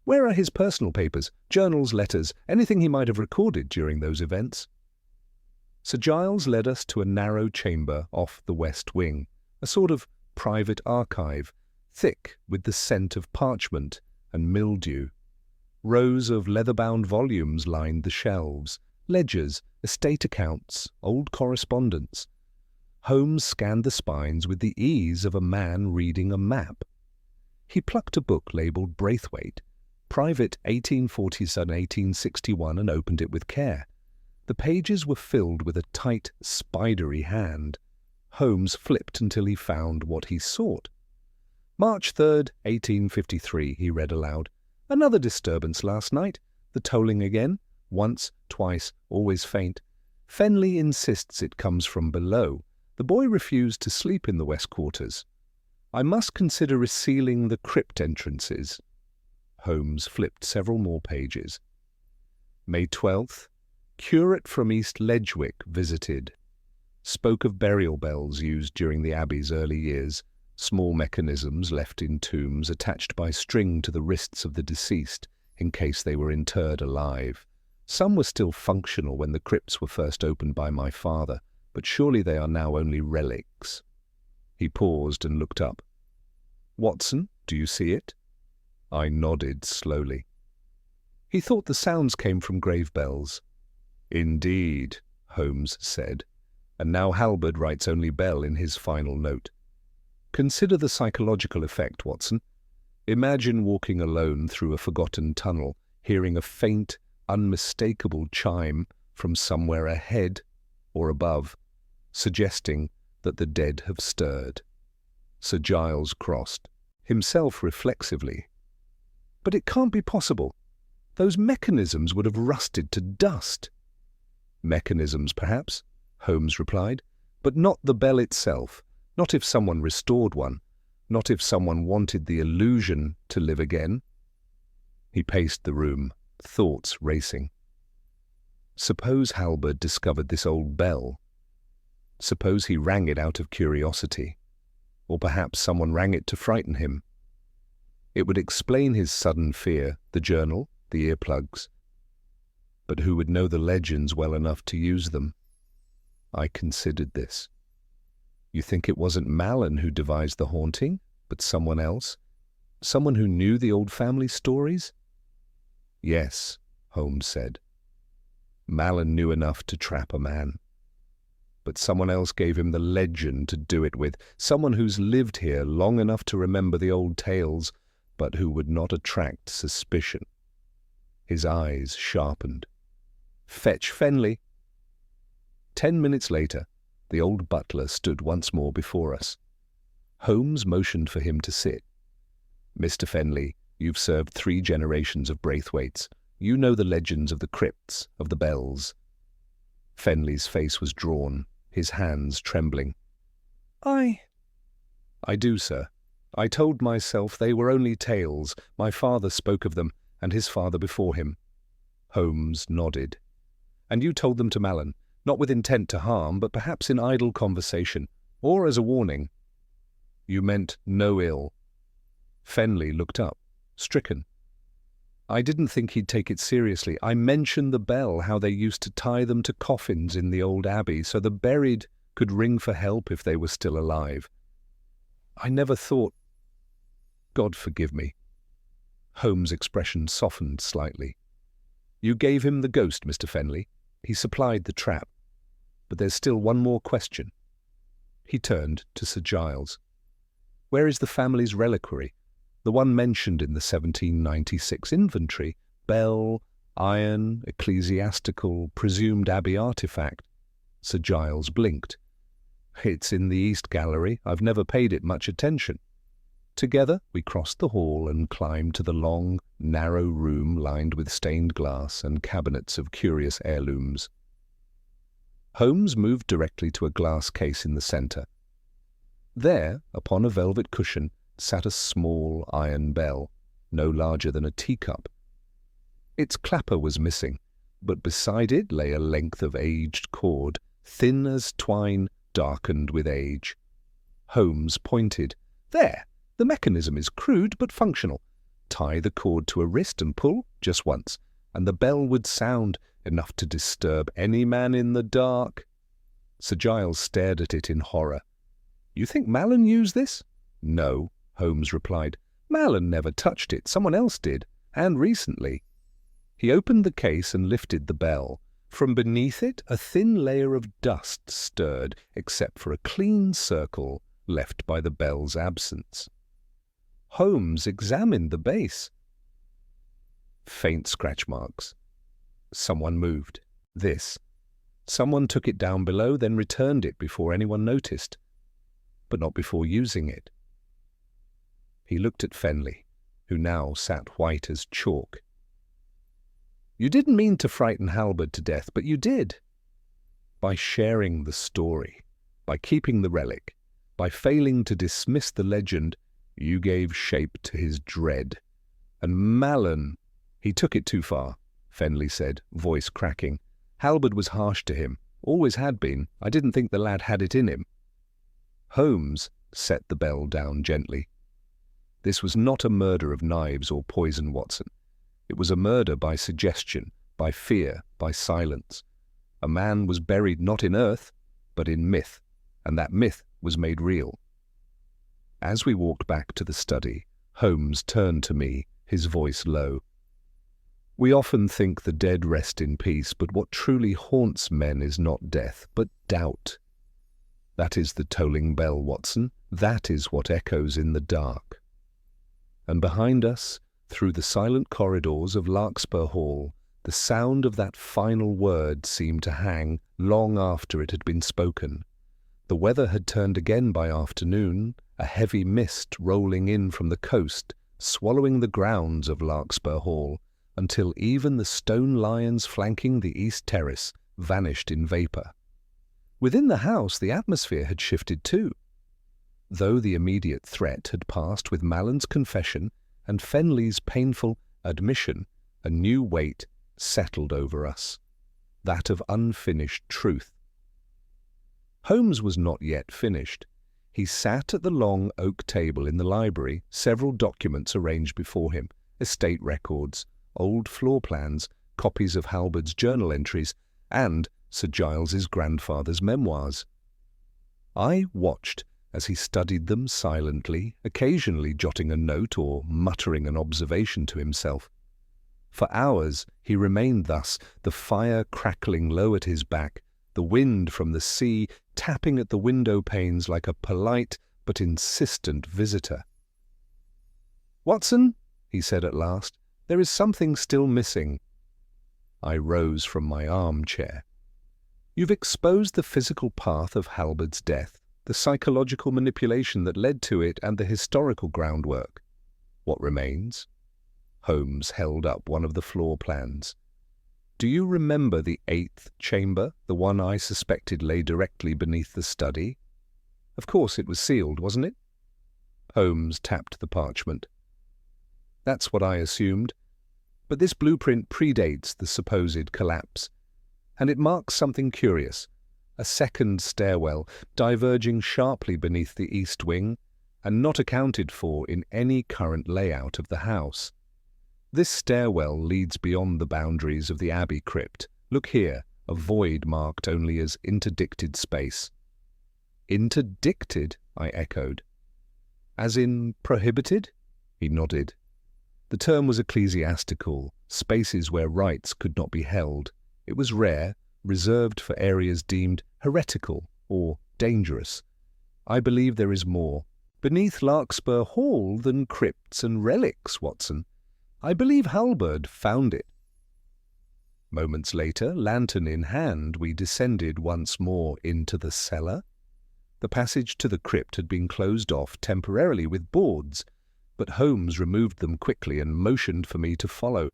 "Where are his personal papers, journals, letters, anything he might have recorded during those events?" Sir Giles led us to a narrow chamber off the west wing, a sort of private archive, thick with the scent of parchment and mildew. Rows of leather-bound volumes lined the shelves, ledgers, estate accounts, old correspondence. Holmes scanned the spines with the ease of a man reading a map. He plucked a book labelled Braithwaite, Private 1847-1861, and opened it with care. The pages were filled with a tight, spidery hand. Holmes flipped until he found what he sought. "March 3rd, 1853, he read aloud. "Another disturbance last night. The tolling again. Once, twice, always faint. Fenley insists it comes from below. The boy refused to sleep in the west quarters. I must consider resealing the crypt entrances." Holmes flipped several more pages. "May 12th. Curate from East Ledgwick visited. Spoke of burial bells used during the Abbey's early years. Small mechanisms left in tombs attached by string to the wrists of the deceased in case they were interred alive. Some were still functional when the crypts were first opened by my father, but surely they are now only relics." He paused and looked up. "Watson, do you see it?" I nodded slowly. He thought the sounds came from grave bells. "Indeed," Holmes said, and now Halberd writes only bell in his final note. "Consider the psychological effect, Watson. Imagine walking alone through a forgotten tunnel, hearing a faint, unmistakable chime from somewhere ahead or above, suggesting that the dead have stirred." Sir Giles crossed, himself reflexively. "But it can't be possible. Those mechanisms would have rusted to dust." "Mechanisms, perhaps," Holmes replied, "but not the bell itself. Not if someone restored one. Not if someone wanted the illusion to live again." He paced the room, thoughts racing. Suppose Halberd discovered this old bell. Suppose he rang it out of curiosity. Or perhaps someone rang it to frighten him. It would explain his sudden fear, the journal, the earplugs. But who would know the legends well enough to use them? I considered this. You think it wasn't Malin who devised the haunting, but someone else? Someone who knew the old family stories? Yes, Holmes said. Malin knew enough to trap a man. But someone else gave him the legend to do it with, someone who's lived here long enough to remember the old tales, but who would not attract suspicion. His eyes sharpened. Fetch Fenley. 10 minutes later, the old butler stood once more before us. Holmes motioned for him to sit. Mr. Fenley, you've served 3 generations of Braithwaites. You know the legends of the crypts, of the bells. Fenley's face was drawn, his hands trembling. I do, sir. I told myself they were only tales. My father spoke of them, and his father before him. Holmes nodded. And you told them to Malin, not with intent to harm, but perhaps in idle conversation, or as a warning. You meant no ill. Fenley looked up, stricken. I didn't think he'd take it seriously. I mentioned the bell, how they used to tie them to coffins in the old abbey so the buried could ring for help if they were still alive. I never thought... God forgive me. Holmes' expression softened slightly. You gave him the ghost, Mr. Fenley. He supplied the trap. But there's still one more question. He turned to Sir Giles. Where is the family's reliquary? The one mentioned in the 1796 inventory, bell, iron, ecclesiastical, presumed abbey artifact. Sir Giles blinked. It's in the East Gallery. I've never paid it much attention. Together we crossed the hall and climbed to the long, narrow room lined with stained glass and cabinets of curious heirlooms. Holmes moved directly to a glass case in the centre. There, upon a velvet cushion, sat a small iron bell, no larger than a teacup. Its clapper was missing, but beside it lay a length of aged cord, thin as twine, darkened with age. Holmes pointed. There! The mechanism is crude but functional. Tie the cord to a wrist and pull, just once, and the bell would sound, enough to disturb any man in the dark. Sir Giles stared at it in horror. You think Malin used this? No, Holmes replied. Malin never touched it. Someone else did, and recently. He opened the case and lifted the bell. From beneath it, a thin layer of dust stirred, except for a clean circle left by the bell's absence. Holmes examined the base. Faint scratch marks. Someone moved. This. Someone took it down below, then returned it before anyone noticed, but not before using it. He looked at Fenley, who now sat white as chalk. You didn't mean to frighten Halberd to death, but you did. By sharing the story, by keeping the relic, by failing to dismiss the legend, you gave shape to his dread. And Malin, he took it too far, Fenley said, voice cracking. Halberd was harsh to him, always had been. I didn't think the lad had it in him. Holmes set the bell down gently. This was not a murder of knives or poison, Watson. It was a murder by suggestion, by fear, by silence. A man was buried not in earth, but in myth, and that myth was made real. As we walked back to the study, Holmes turned to me, his voice low. We often think the dead rest in peace, but what truly haunts men is not death, but doubt. That is the tolling bell, Watson. That is what echoes in the dark. And behind us, through the silent corridors of Larkspur Hall, the sound of that final word seemed to hang long after it had been spoken. The weather had turned again by afternoon, a heavy mist rolling in from the coast, swallowing the grounds of Larkspur Hall, until even the stone lions flanking the east terrace vanished in vapour. Within the house the atmosphere had shifted too. Though the immediate threat had passed with Malin's confession and Fenley's painful admission, a new weight settled over us, that of unfinished truth. Holmes was not yet finished. He sat at the long oak table in the library, several documents arranged before him, estate records, old floor plans, copies of Halbert's journal entries, and Sir Giles's grandfather's memoirs. I watched as he studied them silently, occasionally jotting a note or muttering an observation to himself. For hours he remained thus, the fire crackling low at his back, the wind from the sea tapping at the window panes like a polite but insistent visitor. "Watson," he said at last, "there is something still missing." I rose from my armchair. "You've exposed the physical path of Halbert's death, the psychological manipulation that led to it, and the historical groundwork. What remains?" Holmes held up one of the floor plans. "Do you remember the 8th chamber, the one I suspected lay directly beneath the study? Of course it was sealed, wasn't it?" Holmes tapped the parchment. "That's what I assumed. But this blueprint predates the supposed collapse, and it marks something curious. A second stairwell, diverging sharply beneath the east wing, and not accounted for in any current layout of the house. This stairwell leads beyond the boundaries of the Abbey crypt. Look here, a void marked only as interdicted space." "Interdicted?" I echoed. "As in prohibited?" He nodded. "The term was ecclesiastical, spaces where rites could not be held. It was rare, reserved for areas deemed heretical or dangerous. I believe there is more beneath Larkspur Hall than crypts and relics, Watson. I believe Halbert found it." Moments later, lantern in hand, we descended once more into the cellar. The passage to the crypt had been closed off temporarily with boards, but Holmes removed them quickly and motioned for me to follow.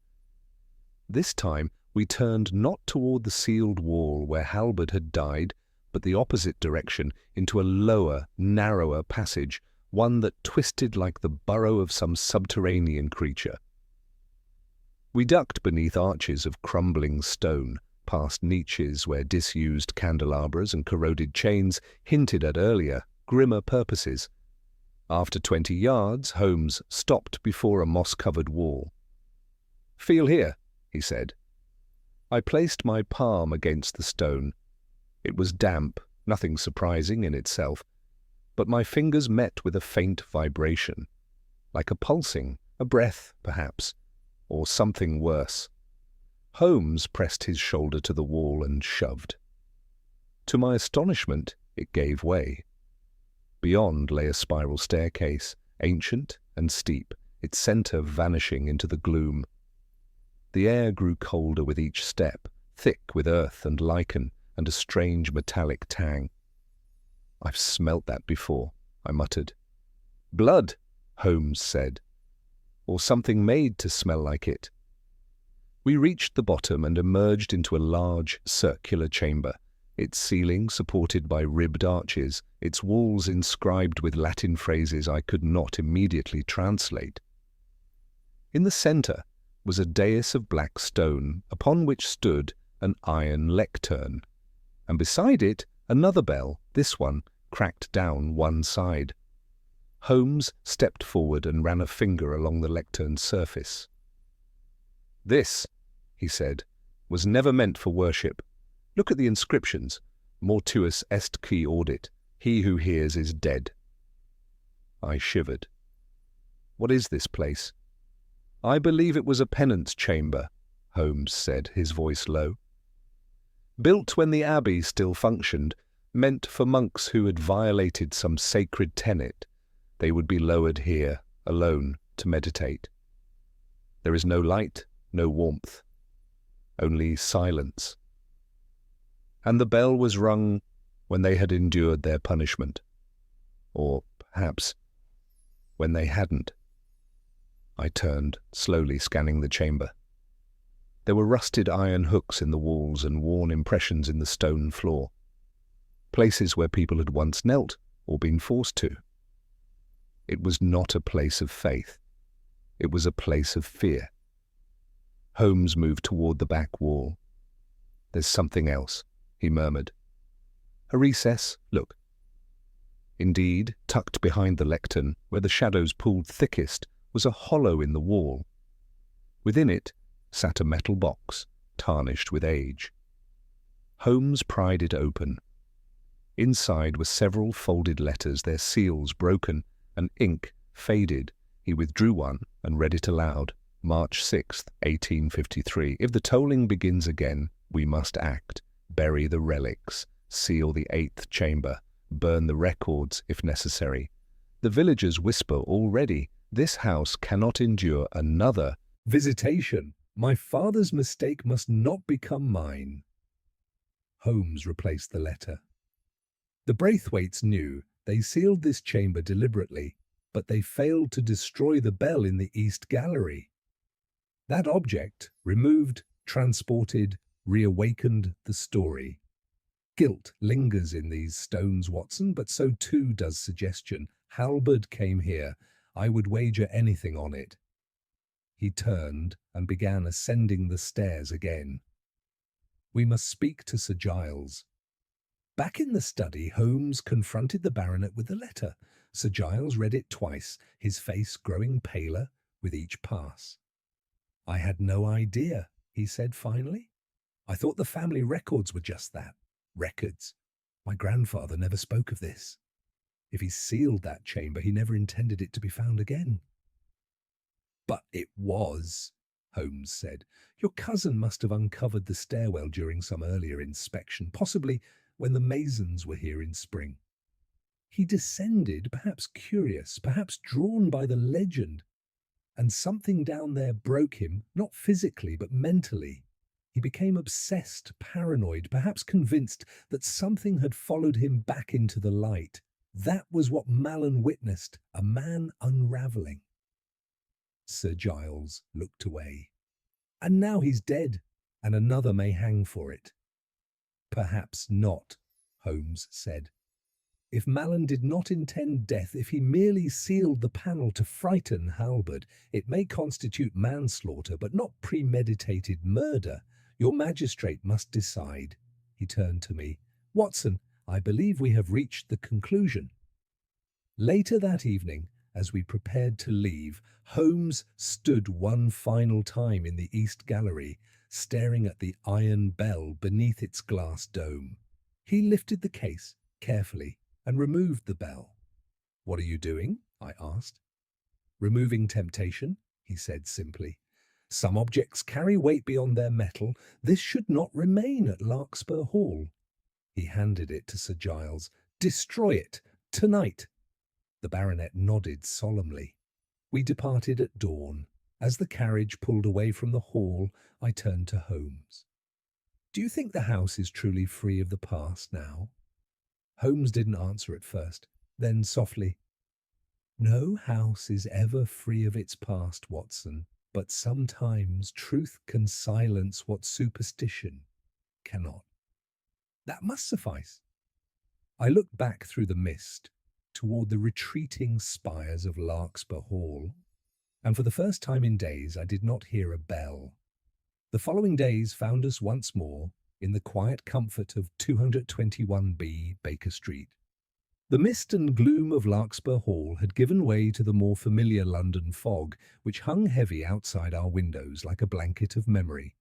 This time we turned not toward the sealed wall where Halbert had died, but the opposite direction, into a lower, narrower passage, one that twisted like the burrow of some subterranean creature. We ducked beneath arches of crumbling stone, past niches where disused candelabras and corroded chains hinted at earlier, grimmer purposes. After 20 yards, Holmes stopped before a moss-covered wall. "Feel here," he said. I placed my palm against the stone. It was damp, nothing surprising in itself, but my fingers met with a faint vibration, like a pulsing, a breath, perhaps, or something worse. Holmes pressed his shoulder to the wall and shoved. To my astonishment, it gave way. Beyond lay a spiral staircase, ancient and steep, its centre vanishing into the gloom. The air grew colder with each step, thick with earth and lichen and a strange metallic tang. "I've smelt that before," I muttered. "Blood," Holmes said. "Or something made to smell like it." We reached the bottom and emerged into a large, circular chamber, its ceiling supported by ribbed arches, its walls inscribed with Latin phrases I could not immediately translate. In the centre was a dais of black stone, upon which stood an iron lectern, and beside it another bell, this one cracked down one side. Holmes stepped forward and ran a finger along the lectern's surface. "This," he said, "was never meant for worship. Look at the inscriptions. Mortuus est qui audit. He who hears is dead." I shivered. "What is this place?" "I believe it was a penance chamber," Holmes said, his voice low. "Built when the abbey still functioned, meant for monks who had violated some sacred tenet. They would be lowered here, alone, to meditate. There is no light, no warmth, only silence. And the bell was rung when they had endured their punishment. Or, perhaps, when they hadn't." I turned, slowly scanning the chamber. There were rusted iron hooks in the walls and worn impressions in the stone floor. Places where people had once knelt or been forced to. It was not a place of faith. It was a place of fear. Holmes moved toward the back wall. "There's something else," he murmured. "A recess, look." Indeed, tucked behind the lectern, where the shadows pooled thickest, was a hollow in the wall. Within it sat a metal box, tarnished with age. Holmes pried it open. Inside were several folded letters, their seals broken, and ink faded. He withdrew one and read it aloud. March 6th, 1853. If the tolling begins again, we must act. Bury the relics. Seal the 8th chamber. Burn the records, if necessary. The villagers whisper already, this house cannot endure another visitation. My father's mistake must not become mine. Holmes replaced the letter. The Braithwaites knew they sealed this chamber deliberately, but they failed to destroy the bell in the East Gallery. That object, removed, transported, reawakened the story. Guilt lingers in these stones, Watson, but so too does suggestion. Halberd came here. I would wager anything on it. He turned and began ascending the stairs again. We must speak to Sir Giles. Back in the study, Holmes confronted the baronet with the letter. Sir Giles read it twice, his face growing paler with each pass. I had no idea, he said finally. I thought the family records were just that, records. My grandfather never spoke of this. If he sealed that chamber, he never intended it to be found again. But it was, Holmes said. Your cousin must have uncovered the stairwell during some earlier inspection, possibly when the Masons were here in spring. He descended, perhaps curious, perhaps drawn by the legend, and something down there broke him, not physically, but mentally. He became obsessed, paranoid, perhaps convinced that something had followed him back into the light. That was what Mallon witnessed, a man unraveling. Sir Giles looked away. And now he's dead, and another may hang for it. Perhaps not, Holmes said. If Mallon did not intend death, if he merely sealed the panel to frighten Halberd, it may constitute manslaughter, but not premeditated murder. Your magistrate must decide. He turned to me. Watson, I believe we have reached the conclusion. Later that evening, as we prepared to leave, Holmes stood one final time in the East Gallery, staring at the iron bell beneath its glass dome. He lifted the case carefully and removed the bell. What are you doing? I asked. Removing temptation, he said simply. Some objects carry weight beyond their metal. This should not remain at Larkspur Hall. He handed it to Sir Giles. Destroy it, tonight. The baronet nodded solemnly. We departed at dawn. As the carriage pulled away from the hall, I turned to Holmes. Do you think the house is truly free of the past now? Holmes didn't answer at first. Then softly, no house is ever free of its past, Watson, but sometimes truth can silence what superstition cannot. That must suffice. I looked back through the mist toward the retreating spires of Larkspur Hall, and for the first time in days I did not hear a bell. The following days found us once more in the quiet comfort of 221B Baker Street. The mist and gloom of Larkspur Hall had given way to the more familiar London fog, which hung heavy outside our windows like a blanket of memory.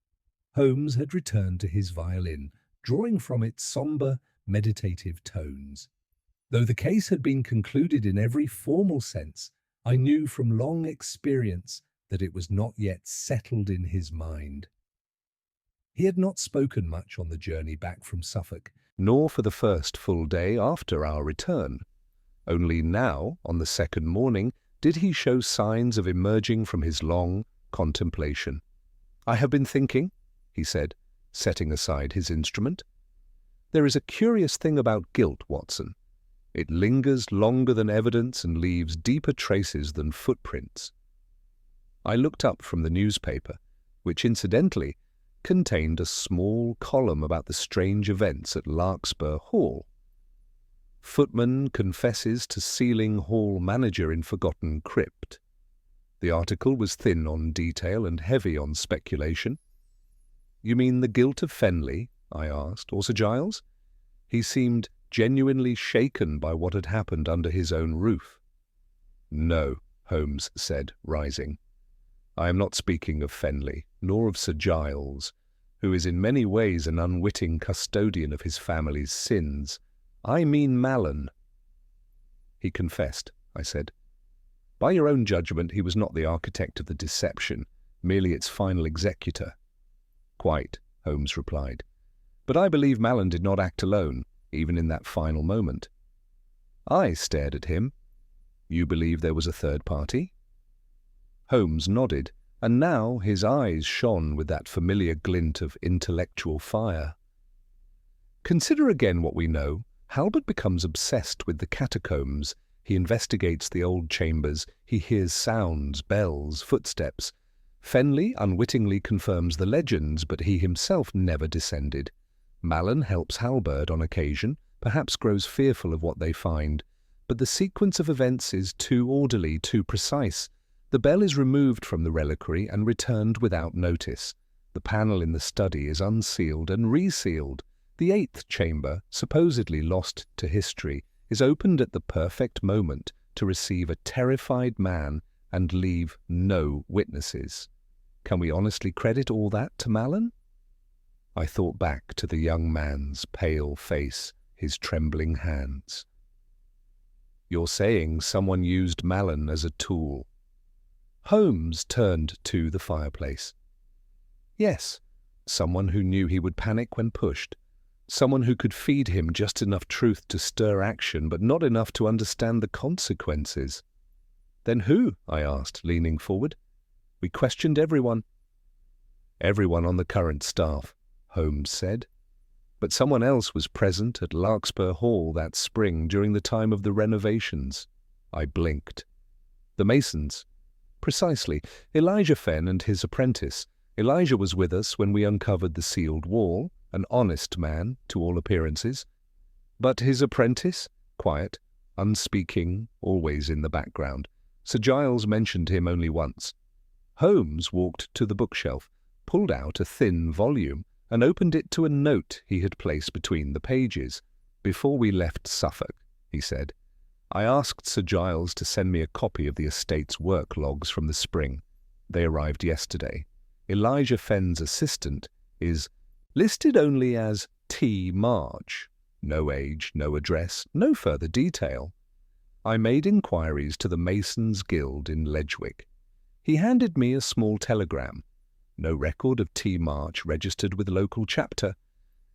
Holmes had returned to his violin, drawing from it sombre, meditative tones. Though the case had been concluded in every formal sense, I knew from long experience that it was not yet settled in his mind. He had not spoken much on the journey back from Suffolk, nor for the first full day after our return. Only now, on the second morning, did he show signs of emerging from his long contemplation. I have been thinking, he said, setting aside his instrument. There is a curious thing about guilt, Watson. It lingers longer than evidence and leaves deeper traces than footprints. I looked up from the newspaper, which incidentally contained a small column about the strange events at Larkspur Hall. Footman confesses to sealing hall manager in forgotten crypt. The article was thin on detail and heavy on speculation. You mean the guilt of Fenley? I asked. Or Sir Giles? He seemed genuinely shaken by what had happened under his own roof. "No," Holmes said, rising. "I am not speaking of Fenley, nor of Sir Giles, who is in many ways an unwitting custodian of his family's sins. I mean Mallon." "He confessed," I said. "By your own judgment, he was not the architect of the deception, merely its final executor." "Quite," Holmes replied. "But I believe Mallon did not act alone, even in that final moment." I stared at him. "You believe there was a third party?" Holmes nodded, and now his eyes shone with that familiar glint of intellectual fire. "Consider again what we know. Halbert becomes obsessed with the catacombs. He investigates the old chambers. He hears sounds, bells, footsteps. Fenley unwittingly confirms the legends, but he himself never descended. Mallon helps Halbert on occasion, perhaps grows fearful of what they find. But the sequence of events is too orderly, too precise. The bell is removed from the reliquary and returned without notice. The panel in the study is unsealed and resealed. The eighth chamber, supposedly lost to history, is opened at the perfect moment to receive a terrified man and leave no witnesses. Can we honestly credit all that to Mallon?" I thought back to the young man's pale face, his trembling hands. "You're saying someone used Mallon as a tool?" Holmes turned to the fireplace. "Yes, someone who knew he would panic when pushed. Someone who could feed him just enough truth to stir action, but not enough to understand the consequences." "Then who?" I asked, leaning forward. "We questioned everyone." "Everyone on the current staff," Holmes said. "But someone else was present at Larkspur Hall that spring during the time of the renovations." I blinked. "The masons?" "Precisely. Elijah Fenn and his apprentice. Elijah was with us when we uncovered the sealed wall, an honest man, to all appearances. But his apprentice? Quiet, unspeaking, always in the background. Sir Giles mentioned him only once." Holmes walked to the bookshelf, pulled out a thin volume, and opened it to a note he had placed between the pages. "Before we left Suffolk," he said, "I asked Sir Giles to send me a copy of the estate's work logs from the spring. They arrived yesterday. Elijah Fenn's assistant is listed only as T. March. No age, no address, no further detail. I made inquiries to the Masons' Guild in Ledgwick. He handed me a small telegram. No record of T. March registered with local chapter.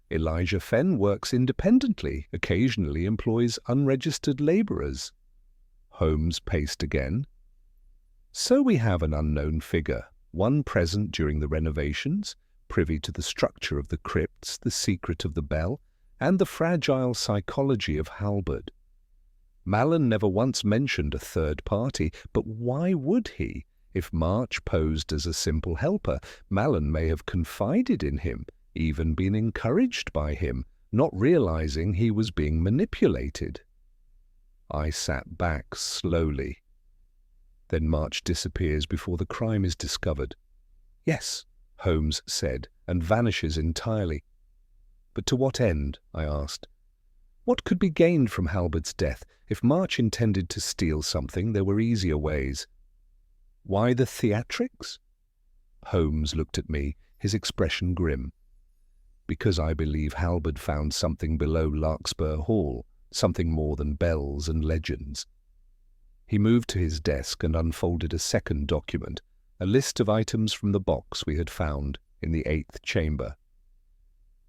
Elijah Fenn works independently, occasionally employs unregistered labourers." Holmes paced again. "So we have an unknown figure, one present during the renovations, privy to the structure of the crypts, the secret of the bell, and the fragile psychology of Halbert. Mallon never once mentioned a third party, but why would he? If March posed as a simple helper, Mallon may have confided in him, even been encouraged by him, not realizing he was being manipulated." I sat back slowly. "Then March disappears before the crime is discovered." "Yes," Holmes said, "and vanishes entirely." "But to what end?" I asked. "What could be gained from Halbert's death? If March intended to steal something, there were easier ways." "Why the theatrics?" Holmes looked at me, his expression grim. "Because I believe Halbert found something below Larkspur Hall, something more than bells and legends." He moved to his desk and unfolded a second document, a list of items from the box we had found in the eighth chamber.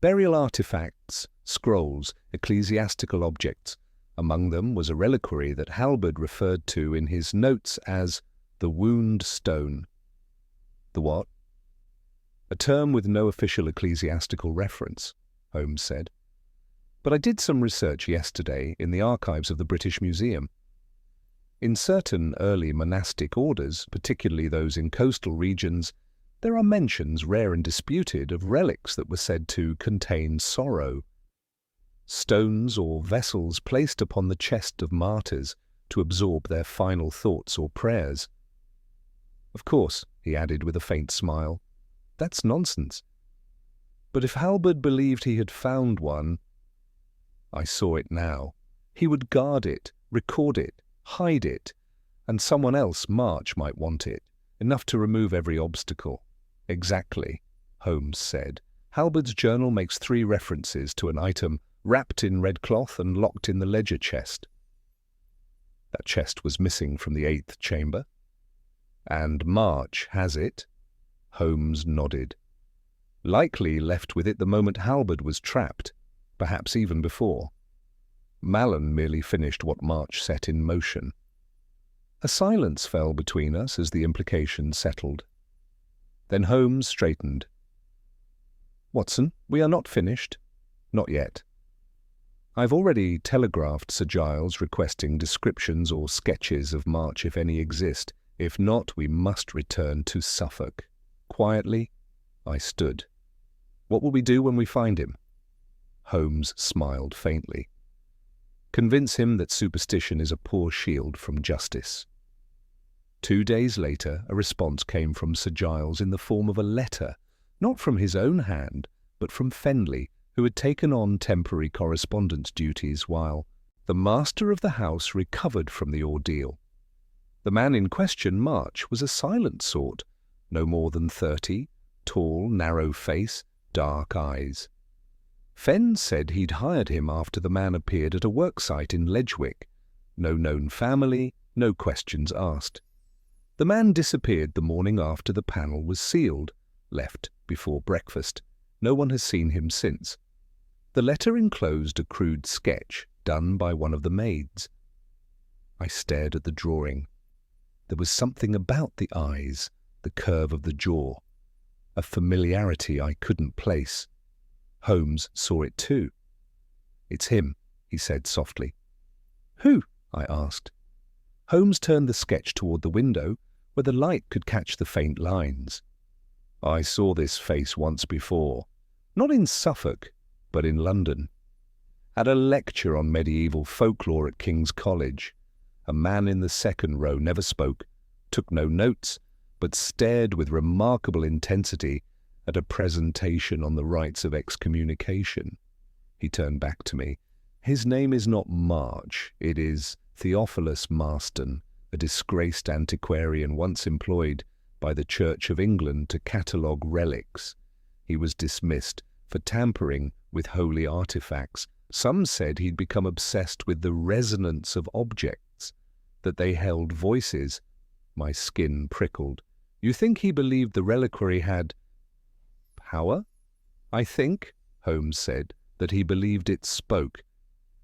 Burial artifacts, scrolls, ecclesiastical objects. Among them was a reliquary that Halbert referred to in his notes as the Wound Stone. "The what?" "A term with no official ecclesiastical reference," Holmes said. "But I did some research yesterday in the archives of the British Museum. In certain early monastic orders, particularly those in coastal regions, there are mentions, rare and disputed, of relics that were said to contain sorrow. Stones or vessels placed upon the chest of martyrs to absorb their final thoughts or prayers. Of course," he added with a faint smile, "that's nonsense. But if Halbert believed he had found one..." I saw it now. He would guard it, record it, hide it, and someone else, March, might want it, enough to remove every obstacle. Exactly, Holmes said. Halbert's journal makes 3 references to an item wrapped in red cloth and locked in the ledger chest. That chest was missing from the 8th chamber. And March has it? Holmes nodded. Likely left with it the moment Halbert was trapped, perhaps even before. Mallon merely finished what March set in motion. A silence fell between us as the implication settled. Then Holmes straightened. "Watson, we are not finished." "Not yet." "I've already telegraphed Sir Giles requesting descriptions or sketches of March if any exist. If not, we must return to Suffolk." Quietly, I stood. "What will we do when we find him?" Holmes smiled faintly. "Convince him that superstition is a poor shield from justice." 2 days later, a response came from Sir Giles in the form of a letter, not from his own hand, but from Fendley, who had taken on temporary correspondence duties while the master of the house recovered from the ordeal. The man in question, March, was a silent sort, no more than 30, tall, narrow face, dark eyes. Fenn said he'd hired him after the man appeared at a worksite in Ledgwick. No known family, no questions asked. The man disappeared the morning after the panel was sealed, left before breakfast. No one has seen him since. The letter enclosed a crude sketch done by one of the maids. I stared at the drawing. There was something about the eyes, the curve of the jaw, a familiarity I couldn't place. Holmes saw it too. "It's him," he said softly. "Who?" I asked. Holmes turned the sketch toward the window, where the light could catch the faint lines. "I saw this face once before, not in Suffolk, but in London. At a lecture on medieval folklore at King's College. A man in the second row never spoke, took no notes, but stared with remarkable intensity at a presentation on the rites of excommunication." He turned back to me. "His name is not March, it is Theophilus Marston, a disgraced antiquarian once employed by the Church of England to catalogue relics. He was dismissed for tampering with holy artifacts. Some said he'd become obsessed with the resonance of objects, that they held voices." My skin prickled. "You think he believed the reliquary had power?" "I think," Holmes said, "that he believed it spoke.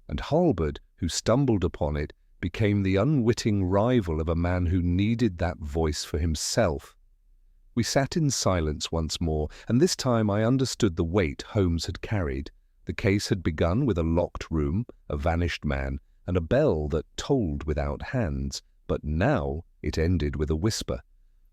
And Halbert, who stumbled upon it, became the unwitting rival of a man who needed that voice for himself." We sat in silence once more, and this time I understood the weight Holmes had carried. The case had begun with a locked room, a vanished man, and a bell that tolled without hands, but now it ended with a whisper,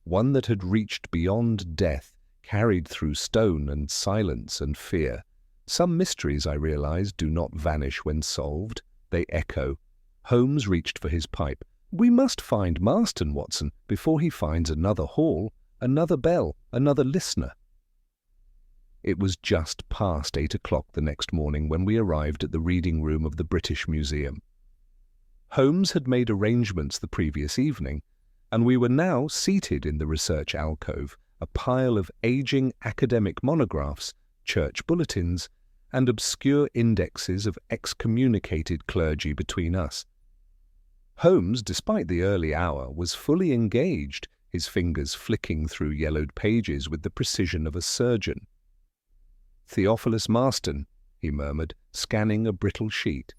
one that had reached beyond death, carried through stone and silence and fear. Some mysteries, I realized, do not vanish when solved. They echo. Holmes reached for his pipe. "We must find Marston, Watson, before he finds another hall, another bell, another listener." It was just past 8 o'clock the next morning when we arrived at the reading room of the British Museum. Holmes had made arrangements the previous evening, and we were now seated in the research alcove, a pile of aging academic monographs, church bulletins, and obscure indexes of excommunicated clergy between us. Holmes, despite the early hour, was fully engaged, his fingers flicking through yellowed pages with the precision of a surgeon. "Theophilus Marston," he murmured, scanning a brittle sheet.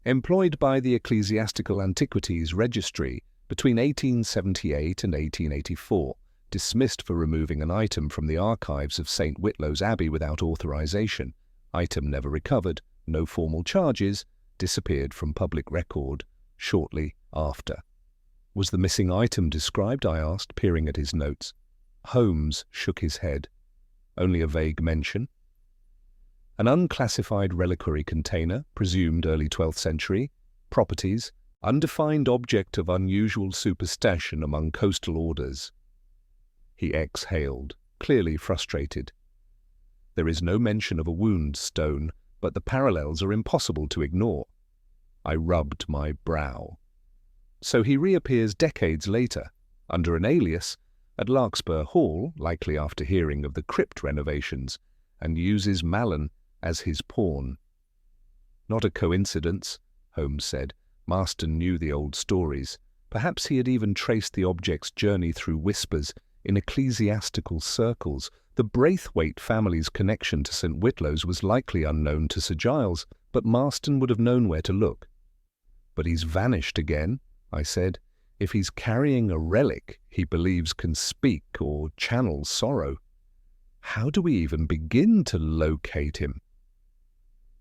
"Employed by the Ecclesiastical Antiquities Registry between 1878 and 1884, dismissed for removing an item from the archives of St. Whitlow's Abbey without authorization. Item never recovered, no formal charges, disappeared from public record shortly after." "Was the missing item described?" I asked, peering at his notes. Holmes shook his head. "Only a vague mention. An unclassified reliquary container, presumed early 12th century. Properties, undefined object of unusual superstition among coastal orders." He exhaled, clearly frustrated. "There is no mention of a wound stone, but the parallels are impossible to ignore. I rubbed my brow. So he reappears decades later, under an alias, at Larkspur Hall, likely after hearing of the crypt renovations, and uses Malin as his pawn. Not a coincidence, Holmes said. Marston knew the old stories. Perhaps he had even traced the object's journey through whispers in ecclesiastical circles. The Braithwaite family's connection to St. Whitlow's was likely unknown to Sir Giles, but Marston would have known where to look. But he's vanished again, I said. If he's carrying a relic he believes can speak or channel sorrow, how do we even begin to locate him?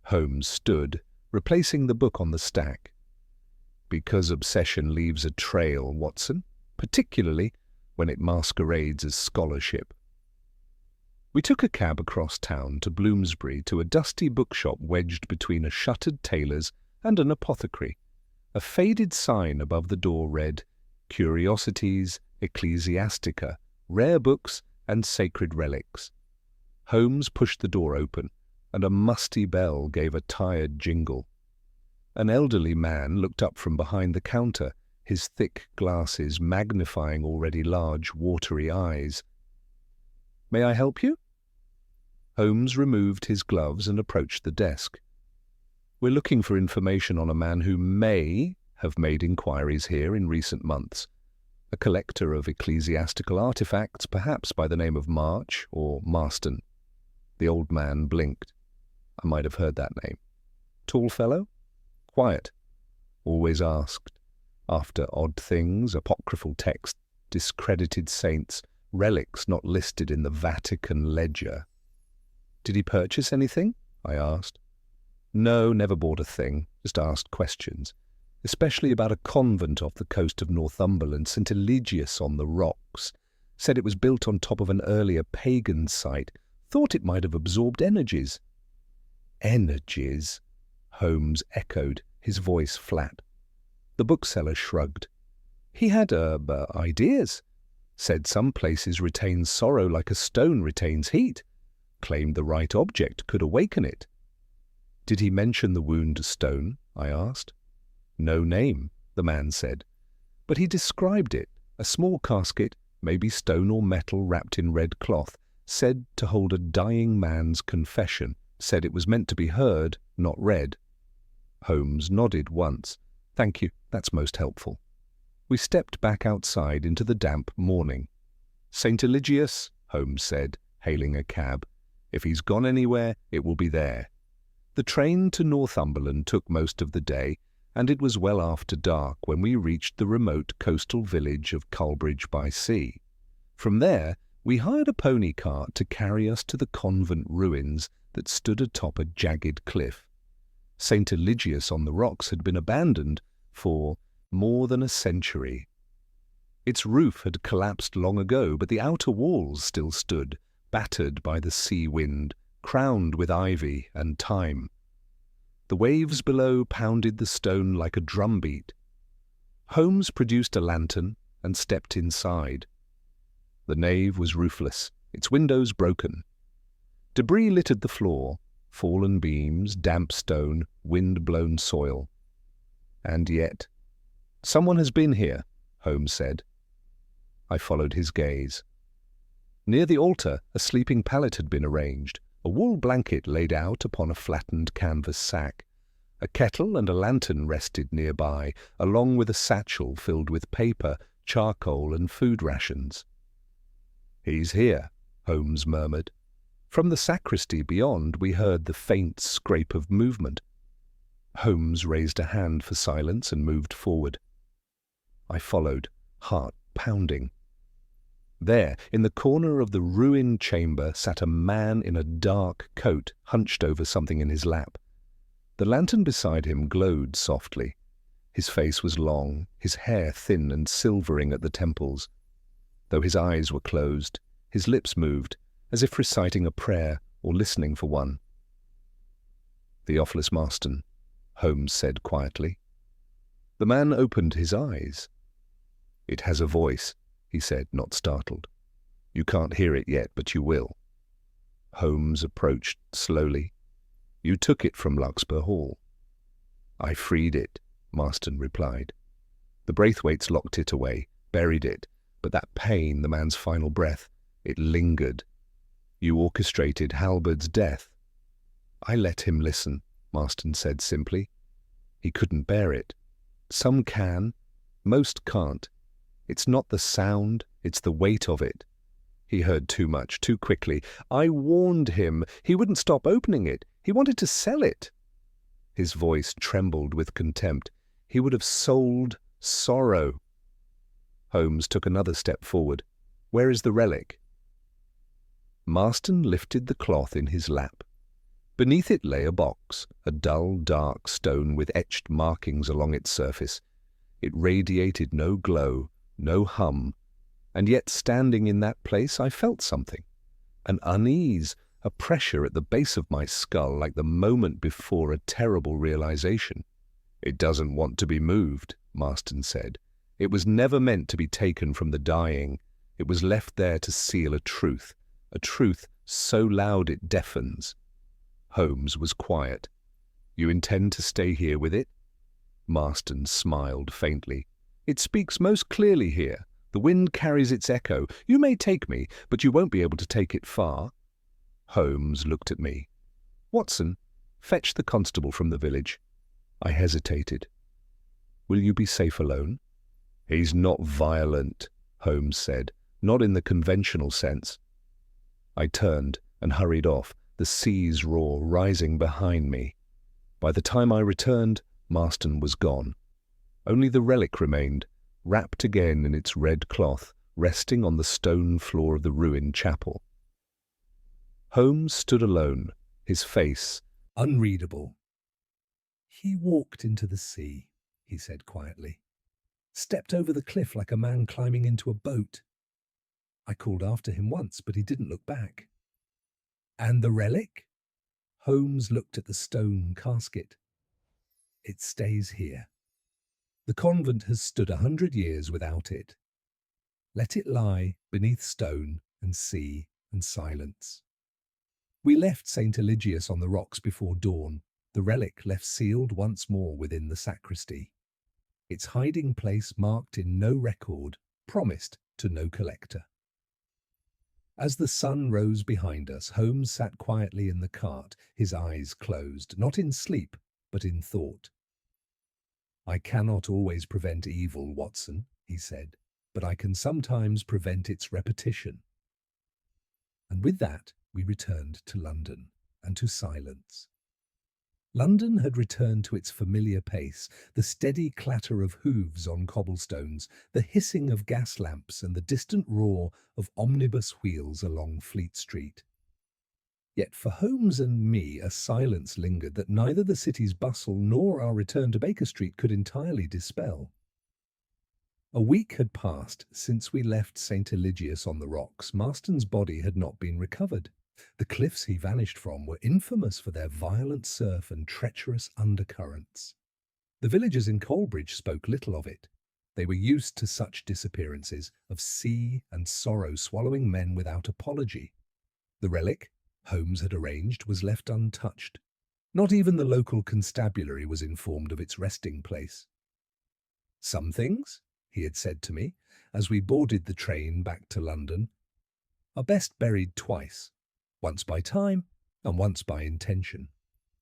Holmes stood, replacing the book on the stack. Because obsession leaves a trail, Watson, particularly when it masquerades as scholarship. We took a cab across town to Bloomsbury to a dusty bookshop wedged between a shuttered tailor's and an apothecary. A faded sign above the door read, Curiosities Ecclesiastica, Rare Books and Sacred Relics. Holmes pushed the door open, and a musty bell gave a tired jingle. An elderly man looked up from behind the counter, his thick glasses magnifying already large, watery eyes. "May I help you?" Holmes removed his gloves and approached the desk. "We're looking for information on a man who may have made inquiries here in recent months. A collector of ecclesiastical artifacts, perhaps by the name of March or Marston." The old man blinked. I might have heard that name. Tall fellow? Quiet. Always asked after odd things, apocryphal texts, discredited saints, relics not listed in the Vatican ledger. "Did he purchase anything?" I asked. "No, never bought a thing, just asked questions, especially about a convent off the coast of Northumberland, St. Eligius on the Rocks. Said it was built on top of an earlier pagan site. Thought it might have absorbed energies." "Energies?" Holmes echoed, his voice flat. The bookseller shrugged. He had ideas. Said some places retain sorrow like a stone retains heat. Claimed the right object could awaken it. "Did he mention the wound stone?" I asked. "No name," the man said. "But he described it, a small casket, maybe stone or metal wrapped in red cloth, said to hold a dying man's confession, said it was meant to be heard, not read." Holmes nodded once. "Thank you, that's most helpful." We stepped back outside into the damp morning. "St. Eligius," Holmes said, hailing a cab. "If he's gone anywhere, it will be there." The train to Northumberland took most of the day, and it was well after dark when we reached the remote coastal village of Culbridge by Sea. From there, we hired a pony cart to carry us to the convent ruins that stood atop a jagged cliff. St. Eligius on the Rocks had been abandoned for more than a century. Its roof had collapsed long ago, but the outer walls still stood, battered by the sea wind, crowned with ivy and thyme. The waves below pounded the stone like a drumbeat. Holmes produced a lantern and stepped inside. The nave was roofless, its windows broken. Debris littered the floor, fallen beams, damp stone, wind-blown soil. And yet, "Someone has been here," Holmes said. I followed his gaze. Near the altar, a sleeping pallet had been arranged, a wool blanket laid out upon a flattened canvas sack. A kettle and a lantern rested nearby, along with a satchel filled with paper, charcoal and food rations. "He's here," Holmes murmured. From the sacristy beyond we heard the faint scrape of movement. Holmes raised a hand for silence and moved forward. I followed, heart pounding. There, in the corner of the ruined chamber, sat a man in a dark coat, hunched over something in his lap. The lantern beside him glowed softly. His face was long, his hair thin and silvering at the temples. Though his eyes were closed, his lips moved, as if reciting a prayer or listening for one. "Theophilus Marston," Holmes said quietly. The man opened his eyes. "It has a voice," he said, not startled. "You can't hear it yet, but you will." Holmes approached slowly. You took it from Larkspur Hall. I freed it, Marston replied. The Braithwaites locked it away, buried it, but that pain, the man's final breath, it lingered. You orchestrated Halbert's death. I let him listen, Marston said simply. He couldn't bear it. Some can, most can't. It's not the sound, it's the weight of it. He heard too much, too quickly. I warned him. He wouldn't stop opening it. He wanted to sell it. His voice trembled with contempt. He would have sold sorrow. Holmes took another step forward. Where is the relic? Marston lifted the cloth in his lap. Beneath it lay a box, a dull, dark stone with etched markings along its surface. It radiated no glow, no hum, and yet standing in that place I felt something. An unease, a pressure at the base of my skull like the moment before a terrible realization. It doesn't want to be moved, Marston said. It was never meant to be taken from the dying. It was left there to seal a truth so loud it deafens. Holmes was quiet. You intend to stay here with it? Marston smiled faintly. It speaks most clearly here. The wind carries its echo. You may take me, but you won't be able to take it far. Holmes looked at me. Watson, fetch the constable from the village. I hesitated. Will you be safe alone? He's not violent, Holmes said, not in the conventional sense. I turned and hurried off, the sea's roar rising behind me. By the time I returned, Marston was gone. Only the relic remained, wrapped again in its red cloth, resting on the stone floor of the ruined chapel. Holmes stood alone, his face unreadable. He walked into the sea, he said quietly. Stepped over the cliff like a man climbing into a boat. I called after him once, but he didn't look back. And the relic? Holmes looked at the stone casket. It stays here. The convent has stood 100 years without it. Let it lie beneath stone and sea and silence. We left St. Eligius on the rocks before dawn, the relic left sealed once more within the sacristy. Its hiding place marked in no record, promised to no collector. As the sun rose behind us, Holmes sat quietly in the cart, his eyes closed, not in sleep, but in thought. I cannot always prevent evil, Watson, he said, but I can sometimes prevent its repetition. And with that, we returned to London and to silence. London had returned to its familiar pace, the steady clatter of hooves on cobblestones, the hissing of gas lamps and the distant roar of omnibus wheels along Fleet Street. Yet for Holmes and me a silence lingered that neither the city's bustle nor our return to Baker Street could entirely dispel. A week had passed since we left St. Eligius on the rocks. Marston's body had not been recovered. The cliffs he vanished from were infamous for their violent surf and treacherous undercurrents. The villagers in Coleridge spoke little of it. They were used to such disappearances, of sea and sorrow swallowing men without apology. The relic Holmes had arranged was left untouched. Not even the local constabulary was informed of its resting place. Some things, he had said to me, as we boarded the train back to London, are best buried twice. Once by time, and once by intention.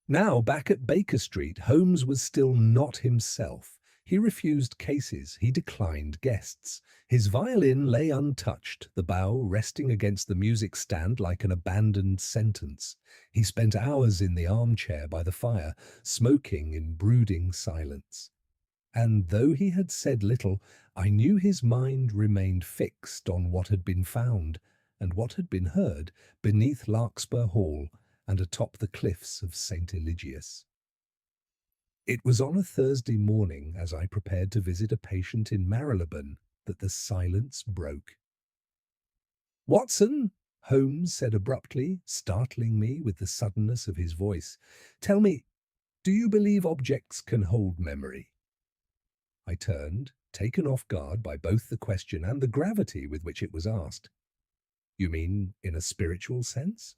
Now, back at Baker Street, Holmes was still not himself. He refused cases, he declined guests. His violin lay untouched, the bow resting against the music stand like an abandoned sentence. He spent hours in the armchair by the fire, smoking in brooding silence. And though he had said little, I knew his mind remained fixed on what had been found, and what had been heard beneath Larkspur Hall and atop the cliffs of St. Eligius. It was on a Thursday morning, as I prepared to visit a patient in Marylebone, that the silence broke. "Watson," Holmes said abruptly, startling me with the suddenness of his voice, "tell me, do you believe objects can hold memory?" I turned, taken off guard by both the question and the gravity with which it was asked. "You mean in a spiritual sense?"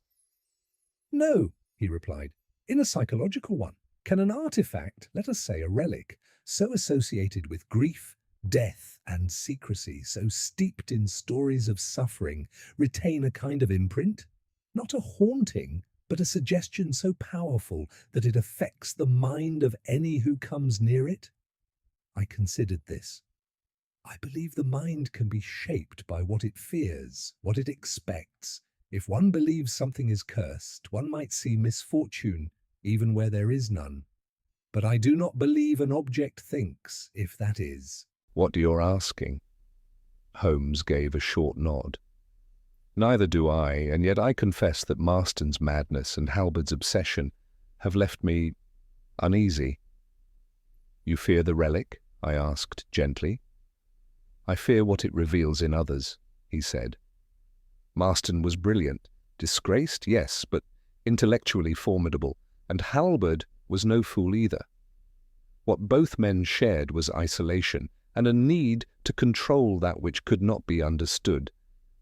"No," he replied. In a psychological one, can an artifact, let us say a relic, so associated with grief, death, and secrecy, so steeped in stories of suffering, retain a kind of imprint? Not a haunting, but a suggestion so powerful that it affects the mind of any who comes near it? I considered this. I believe the mind can be shaped by what it fears, what it expects. If one believes something is cursed, one might see misfortune, even where there is none. But I do not believe an object thinks, if that is what you're asking. Holmes gave a short nod. Neither do I, and yet I confess that Marston's madness and Halbert's obsession have left me uneasy. You fear the relic? I asked gently. I fear what it reveals in others, he said. Marston was brilliant, disgraced, yes, but intellectually formidable, and Halbert was no fool either. What both men shared was isolation and a need to control that which could not be understood.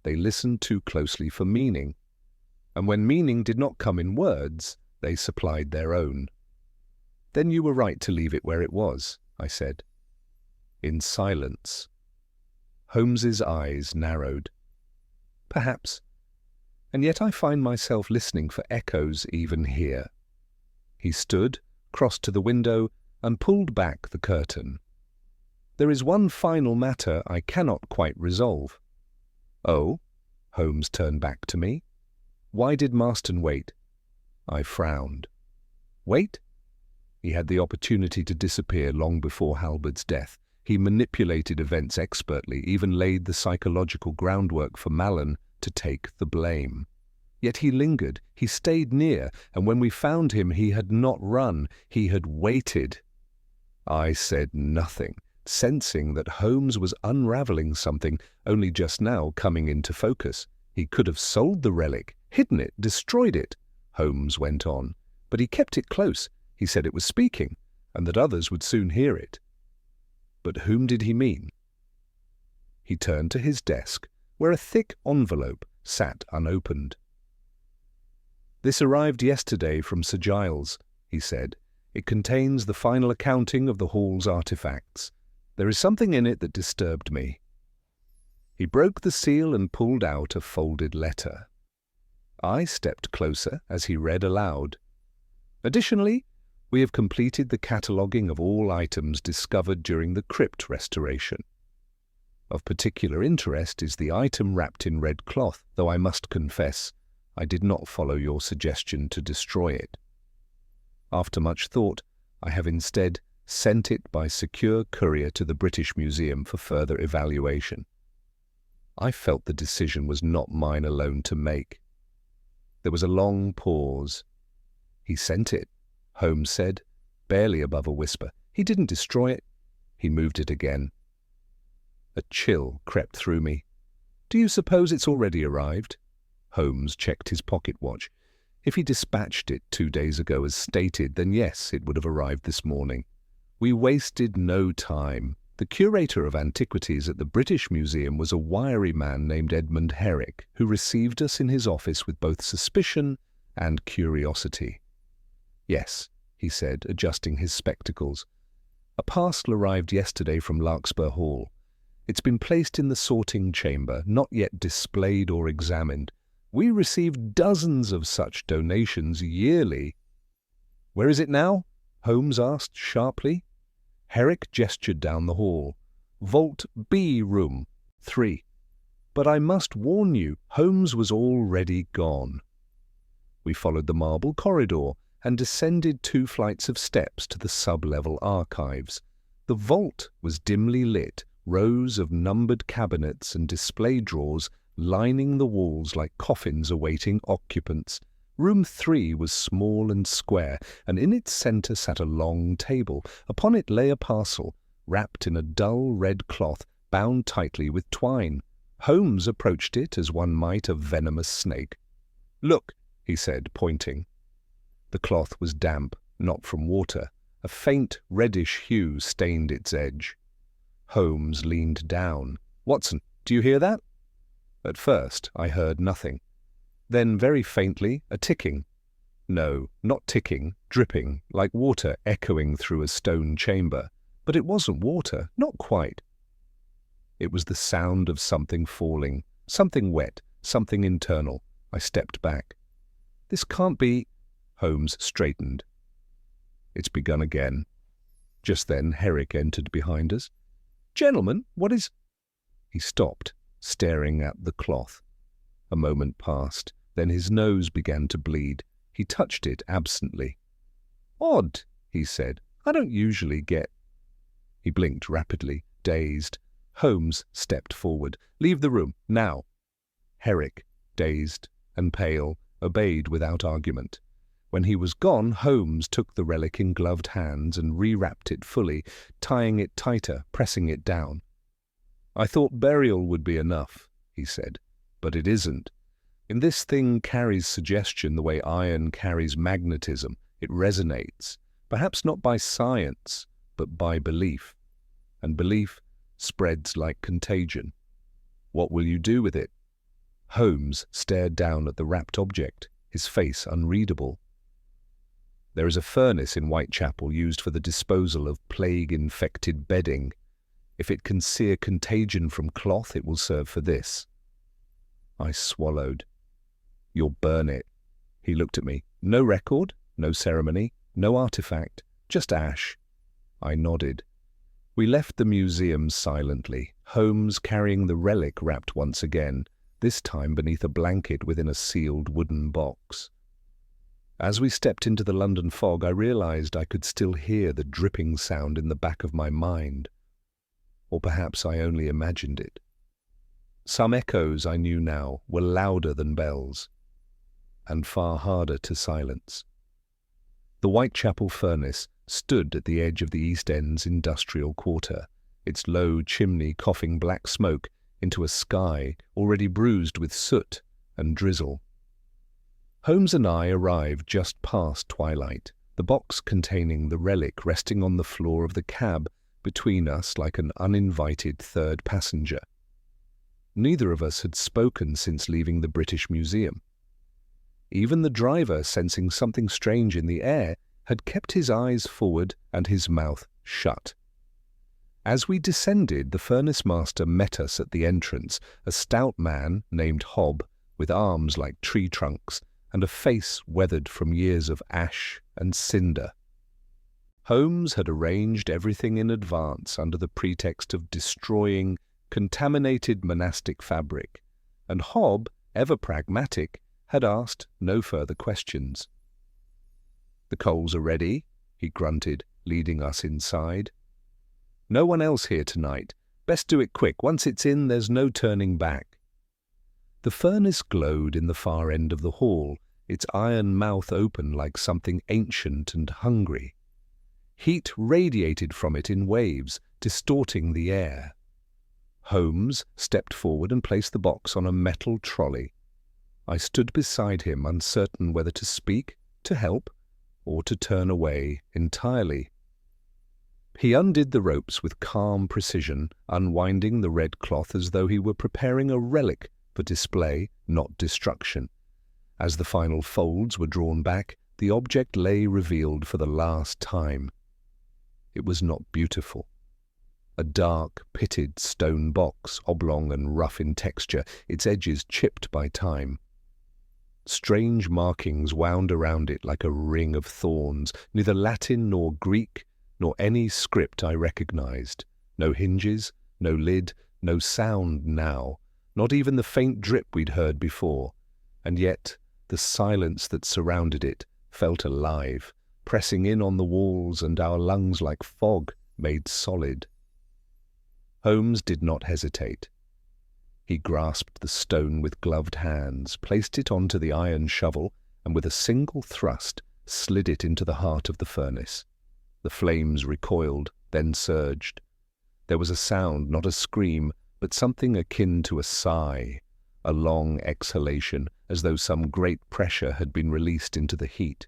They listened too closely for meaning, and when meaning did not come in words, they supplied their own. Then you were right to leave it where it was, I said. In silence. Holmes's eyes narrowed. Perhaps, and yet I find myself listening for echoes even here. He stood, crossed to the window, and pulled back the curtain. There is one final matter I cannot quite resolve. Oh? Holmes turned back to me. Why did Marston wait? I frowned. Wait? He had the opportunity to disappear long before Halbert's death. He manipulated events expertly, even laid the psychological groundwork for Mallon to take the blame. Yet he lingered, he stayed near, and when we found him he had not run, he had waited. I said nothing, sensing that Holmes was unravelling something, only just now coming into focus. He could have sold the relic, hidden it, destroyed it, Holmes went on. But he kept it close. He said it was speaking, and that others would soon hear it. But whom did he mean? He turned to his desk, where a thick envelope sat unopened. This arrived yesterday from Sir Giles, he said. It contains the final accounting of the Hall's artifacts. There is something in it that disturbed me. He broke the seal and pulled out a folded letter. I stepped closer as he read aloud. Additionally, we have completed the cataloguing of all items discovered during the crypt restoration. Of particular interest is the item wrapped in red cloth, though I must confess I did not follow your suggestion to destroy it. After much thought, I have instead sent it by secure courier to the British Museum for further evaluation. I felt the decision was not mine alone to make. There was a long pause. He sent it, Holmes said, barely above a whisper. He didn't destroy it. He moved it again. A chill crept through me. Do you suppose it's already arrived? Holmes checked his pocket watch. If he dispatched it 2 days ago as stated, then yes, it would have arrived this morning. We wasted no time. The curator of antiquities at the British Museum was a wiry man named Edmund Herrick, who received us in his office with both suspicion and curiosity. Yes, he said, adjusting his spectacles. A parcel arrived yesterday from Larkspur Hall. It's been placed in the sorting chamber, not yet displayed or examined. We receive dozens of such donations yearly. Where is it now? Holmes asked sharply. Herrick gestured down the hall. Vault B room 3. But I must warn you, Holmes was already gone. We followed the marble corridor and descended 2 flights of steps to the sub-level archives. The vault was dimly lit, rows of numbered cabinets and display drawers lining the walls like coffins awaiting occupants. Room 3 was small and square, and in its centre sat a long table. Upon it lay a parcel, wrapped in a dull red cloth, bound tightly with twine. Holmes approached it as one might a venomous snake. "Look," he said, pointing. The cloth was damp, not from water. A faint reddish hue stained its edge. Holmes leaned down. "Watson, do you hear that?" At first I heard nothing. Then, very faintly, a ticking. No, not ticking, dripping, like water echoing through a stone chamber. But it wasn't water, not quite. It was the sound of something falling, something wet, something internal. I stepped back. This can't be... Holmes straightened. It's begun again. Just then Herrick entered behind us. "Gentlemen, what is—" He stopped, staring at the cloth. A moment passed, then his nose began to bleed. He touched it absently. "Odd," he said. "I don't usually get—" He blinked rapidly, dazed. Holmes stepped forward. "Leave the room, now." Herrick, dazed and pale, obeyed without argument. When he was gone, Holmes took the relic in gloved hands and rewrapped it fully, tying it tighter, pressing it down. "I thought burial would be enough," he said, "but it isn't. And this thing carries suggestion the way iron carries magnetism. It resonates, perhaps not by science, but by belief. And belief spreads like contagion. What will you do with it?" Holmes stared down at the wrapped object, his face unreadable. "There is a furnace in Whitechapel used for the disposal of plague-infected bedding. If it can sear contagion from cloth, it will serve for this." I swallowed. "You'll burn it." He looked at me. "No record, no ceremony, no artifact, just ash." I nodded. We left the museum silently, Holmes carrying the relic wrapped once again, this time beneath a blanket within a sealed wooden box. As we stepped into the London fog, I realized I could still hear the dripping sound in the back of my mind. Or perhaps I only imagined it. Some echoes, I knew now, were louder than bells, and far harder to silence. The Whitechapel furnace stood at the edge of the East End's industrial quarter, its low chimney coughing black smoke into a sky already bruised with soot and drizzle. Holmes and I arrived just past twilight, the box containing the relic resting on the floor of the cab between us like an uninvited third passenger. Neither of us had spoken since leaving the British Museum. Even the driver, sensing something strange in the air, had kept his eyes forward and his mouth shut. As we descended, the furnace master met us at the entrance, a stout man named Hobb, with arms like tree trunks and a face weathered from years of ash and cinder. Holmes had arranged everything in advance under the pretext of destroying contaminated monastic fabric, and Hobb, ever pragmatic, had asked no further questions. "The coals are ready," he grunted, leading us inside. "No one else here tonight. Best do it quick. Once it's in, there's no turning back." The furnace glowed in the far end of the hall, its iron mouth open like something ancient and hungry. Heat radiated from it in waves, distorting the air. Holmes stepped forward and placed the box on a metal trolley. I stood beside him, uncertain whether to speak, to help, or to turn away entirely. He undid the ropes with calm precision, unwinding the red cloth as though he were preparing a relic for display, not destruction. As the final folds were drawn back, the object lay revealed for the last time. It was not beautiful. A dark, pitted stone box, oblong and rough in texture, its edges chipped by time. Strange markings wound around it like a ring of thorns, neither Latin nor Greek, nor any script I recognized. No hinges, no lid, no sound now, not even the faint drip we'd heard before. And yet the silence that surrounded it felt alive, pressing in on the walls and our lungs like fog made solid. Holmes did not hesitate. He grasped the stone with gloved hands, placed it onto the iron shovel, and with a single thrust slid it into the heart of the furnace. The flames recoiled, then surged. There was a sound, not a scream, but something akin to a sigh, a long exhalation, as though some great pressure had been released into the heat.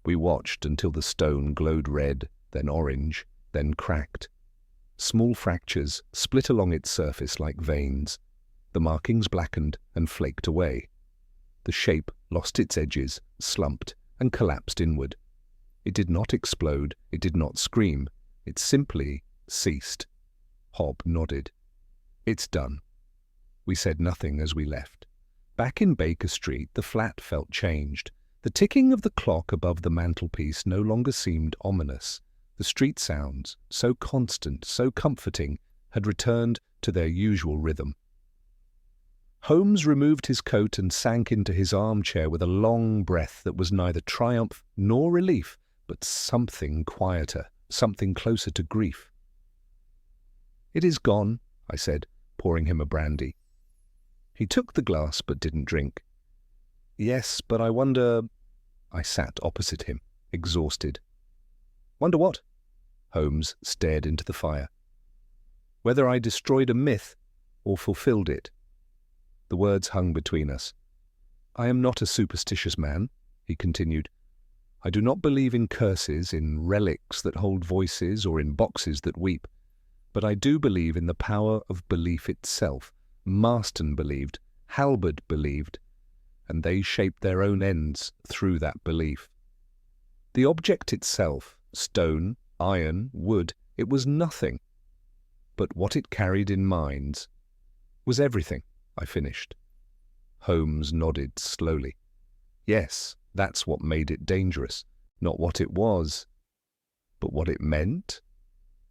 We watched until the stone glowed red, then orange, then cracked. Small fractures split along its surface like veins. The markings blackened and flaked away. The shape lost its edges, slumped, and collapsed inward. It did not explode, it did not scream, it simply ceased. Hob nodded. "It's done." We said nothing as we left. Back in Baker Street, the flat felt changed. The ticking of the clock above the mantelpiece no longer seemed ominous. The street sounds, so constant, so comforting, had returned to their usual rhythm. Holmes removed his coat and sank into his armchair with a long breath that was neither triumph nor relief, but something quieter, something closer to grief. "It is gone," I said, pouring him a brandy. He took the glass but didn't drink. "Yes, but I wonder—" I sat opposite him, exhausted. "Wonder what?" Holmes stared into the fire. "Whether I destroyed a myth or fulfilled it." The words hung between us. "I am not a superstitious man," he continued. "I do not believe in curses, in relics that hold voices, or in boxes that weep. But I do believe in the power of belief itself. Marston believed, Halberd believed, and they shaped their own ends through that belief. The object itself, stone, iron, wood, it was nothing. But what it carried in minds was everything," I finished. Holmes nodded slowly. "Yes, that's what made it dangerous. Not what it was, but what it meant."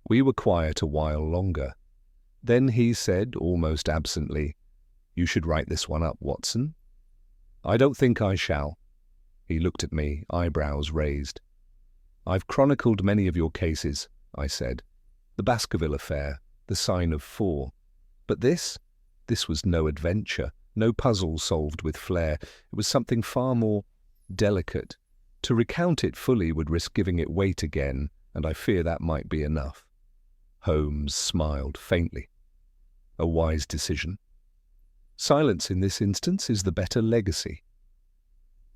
We were quiet a while longer. Then he said, almost absently, "You should write this one up, Watson." "I don't think I shall." He looked at me, eyebrows raised. "I've chronicled many of your cases," I said. "The Baskerville affair, the Sign of Four. But this was no adventure, no puzzle solved with flair. It was something far more delicate. To recount it fully would risk giving it weight again, and I fear that might be enough." Holmes smiled faintly. "A wise decision. Silence in this instance is the better legacy."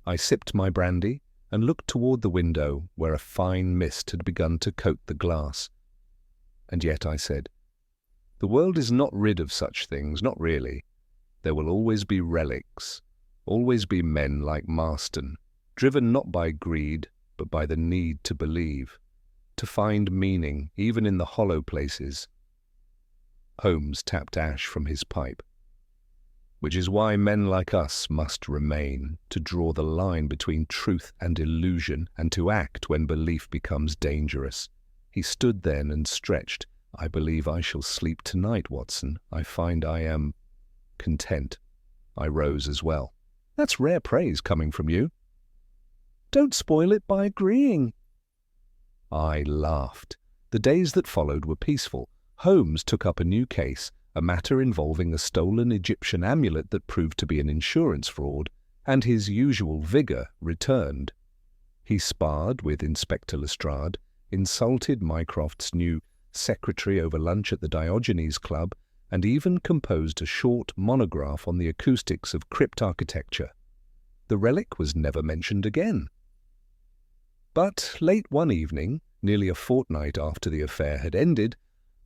I sipped my brandy and looked toward the window where a fine mist had begun to coat the glass. "And yet," I said, "the world is not rid of such things, not really. There will always be relics, always be men like Marston, driven not by greed, but by the need to believe, to find meaning even in the hollow places." Holmes tapped ash from his pipe. "Which is why men like us must remain, to draw the line between truth and illusion, and to act when belief becomes dangerous." He stood then and stretched. "I believe I shall sleep tonight, Watson. I find I am content." I rose as well. "That's rare praise coming from you." "Don't spoil it by agreeing." I laughed. The days that followed were peaceful. Holmes took up a new case, a matter involving a stolen Egyptian amulet that proved to be an insurance fraud, and his usual vigour returned. He sparred with Inspector Lestrade, insulted Mycroft's new secretary over lunch at the Diogenes Club, and even composed a short monograph on the acoustics of crypt architecture. The relic was never mentioned again. But late one evening, nearly a fortnight after the affair had ended,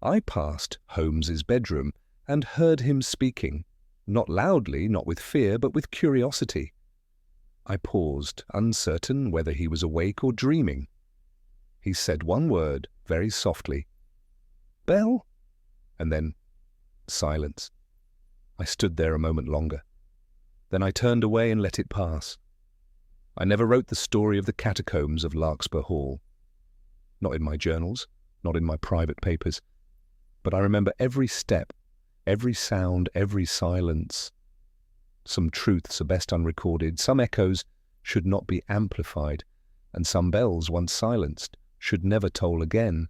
I passed Holmes's bedroom and heard him speaking, not loudly, not with fear, but with curiosity. I paused, uncertain whether he was awake or dreaming. He said one word, very softly, "Bell?" and then silence. I stood there a moment longer. Then I turned away and let it pass. I never wrote the story of the Catacombs of Larkspur Hall. Not in my journals, not in my private papers. But I remember every step, every sound, every silence. Some truths are best unrecorded, some echoes should not be amplified, and some bells, once silenced, should never toll again.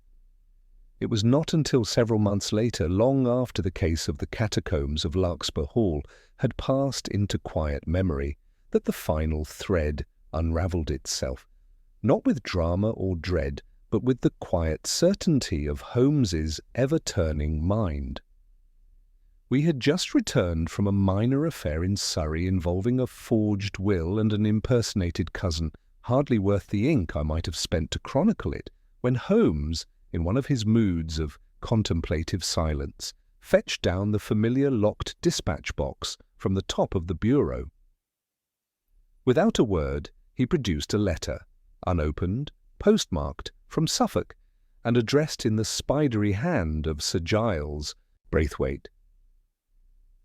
It was not until several months later, long after the case of the Catacombs of Larkspur Hall had passed into quiet memory, that the final thread unravelled itself, not with drama or dread, but with the quiet certainty of Holmes's ever-turning mind. We had just returned from a minor affair in Surrey involving a forged will and an impersonated cousin, hardly worth the ink I might have spent to chronicle it, when Holmes, in one of his moods of contemplative silence, fetched down the familiar locked dispatch box from the top of the bureau. Without a word, He produced a letter, unopened, postmarked, from Suffolk, and addressed in the spidery hand of Sir Giles Braithwaite.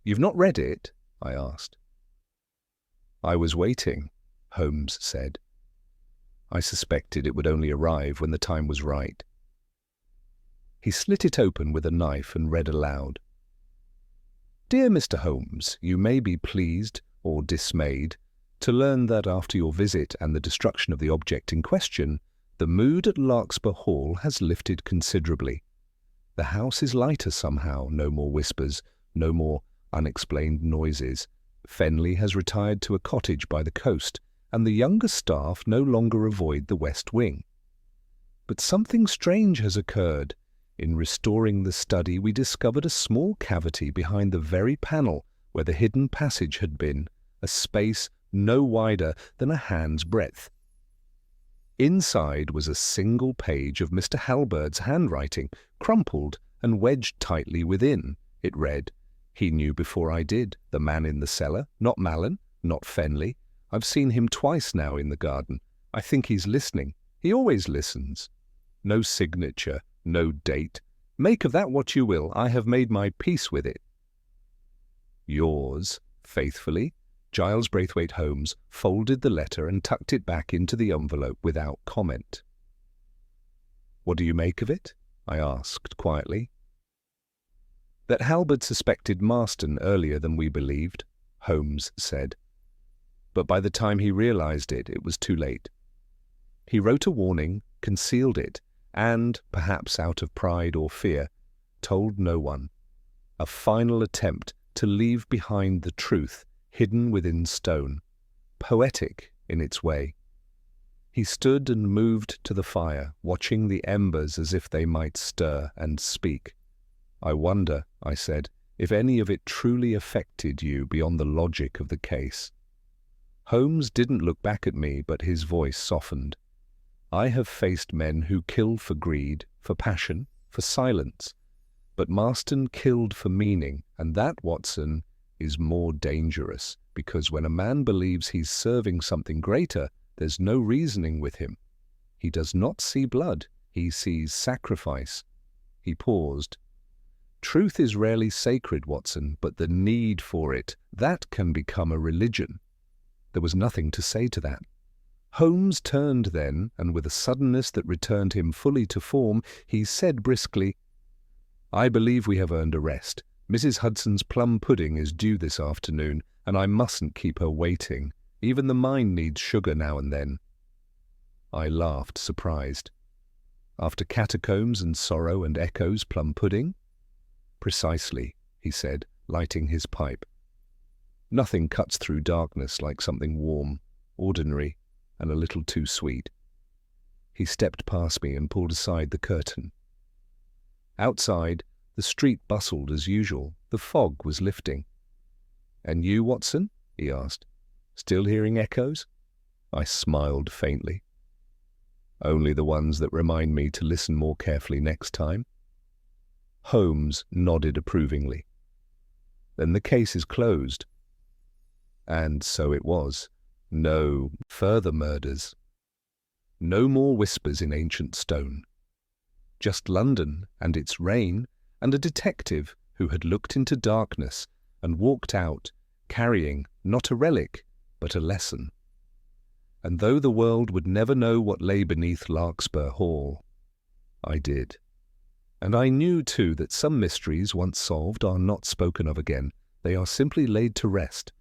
"You've not read it?" I asked. "I was waiting," Holmes said. I suspected it would only arrive when the time was right. He slit it open with a knife and read aloud. "Dear Mr. Holmes, you may be pleased or dismayed to learn that after your visit and the destruction of the object in question, the mood at Larkspur Hall has lifted considerably. The house is lighter somehow, no more whispers, no more unexplained noises. Fenley has retired to a cottage by the coast, and the younger staff no longer avoid the west wing. But something strange has occurred. In restoring the study, we discovered a small cavity behind the very panel where the hidden passage had been, a space no wider than a hand's breadth. Inside was a single page of Mr. Halbert's handwriting, crumpled and wedged tightly within. It read, 'He knew before I did, the man in the cellar, not Mallon, not Fenley. I've seen him twice now in the garden. I think he's listening. He always listens.' No signature, no date. Make of that what you will. I have made my peace with it. Yours faithfully, Giles Braithwaite Holmes folded the letter and tucked it back into the envelope without comment. What do you make of it? I asked quietly. That Halbert suspected Marston earlier than we believed, Holmes said. But by the time he realized it, it was too late. He wrote a warning, concealed it, and, perhaps out of pride or fear, told no one. A final attempt to leave behind the truth hidden within stone, poetic in its way. He stood and moved to the fire, watching the embers as if they might stir and speak. I wonder, I said, if any of it truly affected you beyond the logic of the case. Holmes didn't look back at me, but his voice softened. I have faced men who killed for greed, for passion, for silence. But Marston killed for meaning, and that, Watson, is more dangerous, because when a man believes he's serving something greater, there's no reasoning with him. He does not see blood, he sees sacrifice. He paused. Truth is rarely sacred, Watson, but the need for it, that can become a religion. There was nothing to say to that. Holmes turned then, and with a suddenness that returned him fully to form, he said briskly, I believe we have earned a rest. Mrs. Hudson's plum pudding is due this afternoon, and I mustn't keep her waiting. Even the mind needs sugar now and then. I laughed, surprised. After catacombs and sorrow and echoes, plum pudding? Precisely, he said, lighting his pipe. Nothing cuts through darkness like something warm, ordinary, and a little too sweet. He stepped past me and pulled aside the curtain. Outside, the street bustled as usual. The fog was lifting. And you, Watson? He asked. Still hearing echoes? I smiled faintly. Only the ones that remind me to listen more carefully next time. Holmes nodded approvingly. Then the case is closed. And so it was. No further murders. No more whispers in ancient stone. Just London and its rain, and a detective who had looked into darkness and walked out, carrying not a relic, but a lesson. And though the world would never know what lay beneath Larkspur Hall, I did. And I knew, too, that some mysteries once solved are not spoken of again. They are simply laid to rest,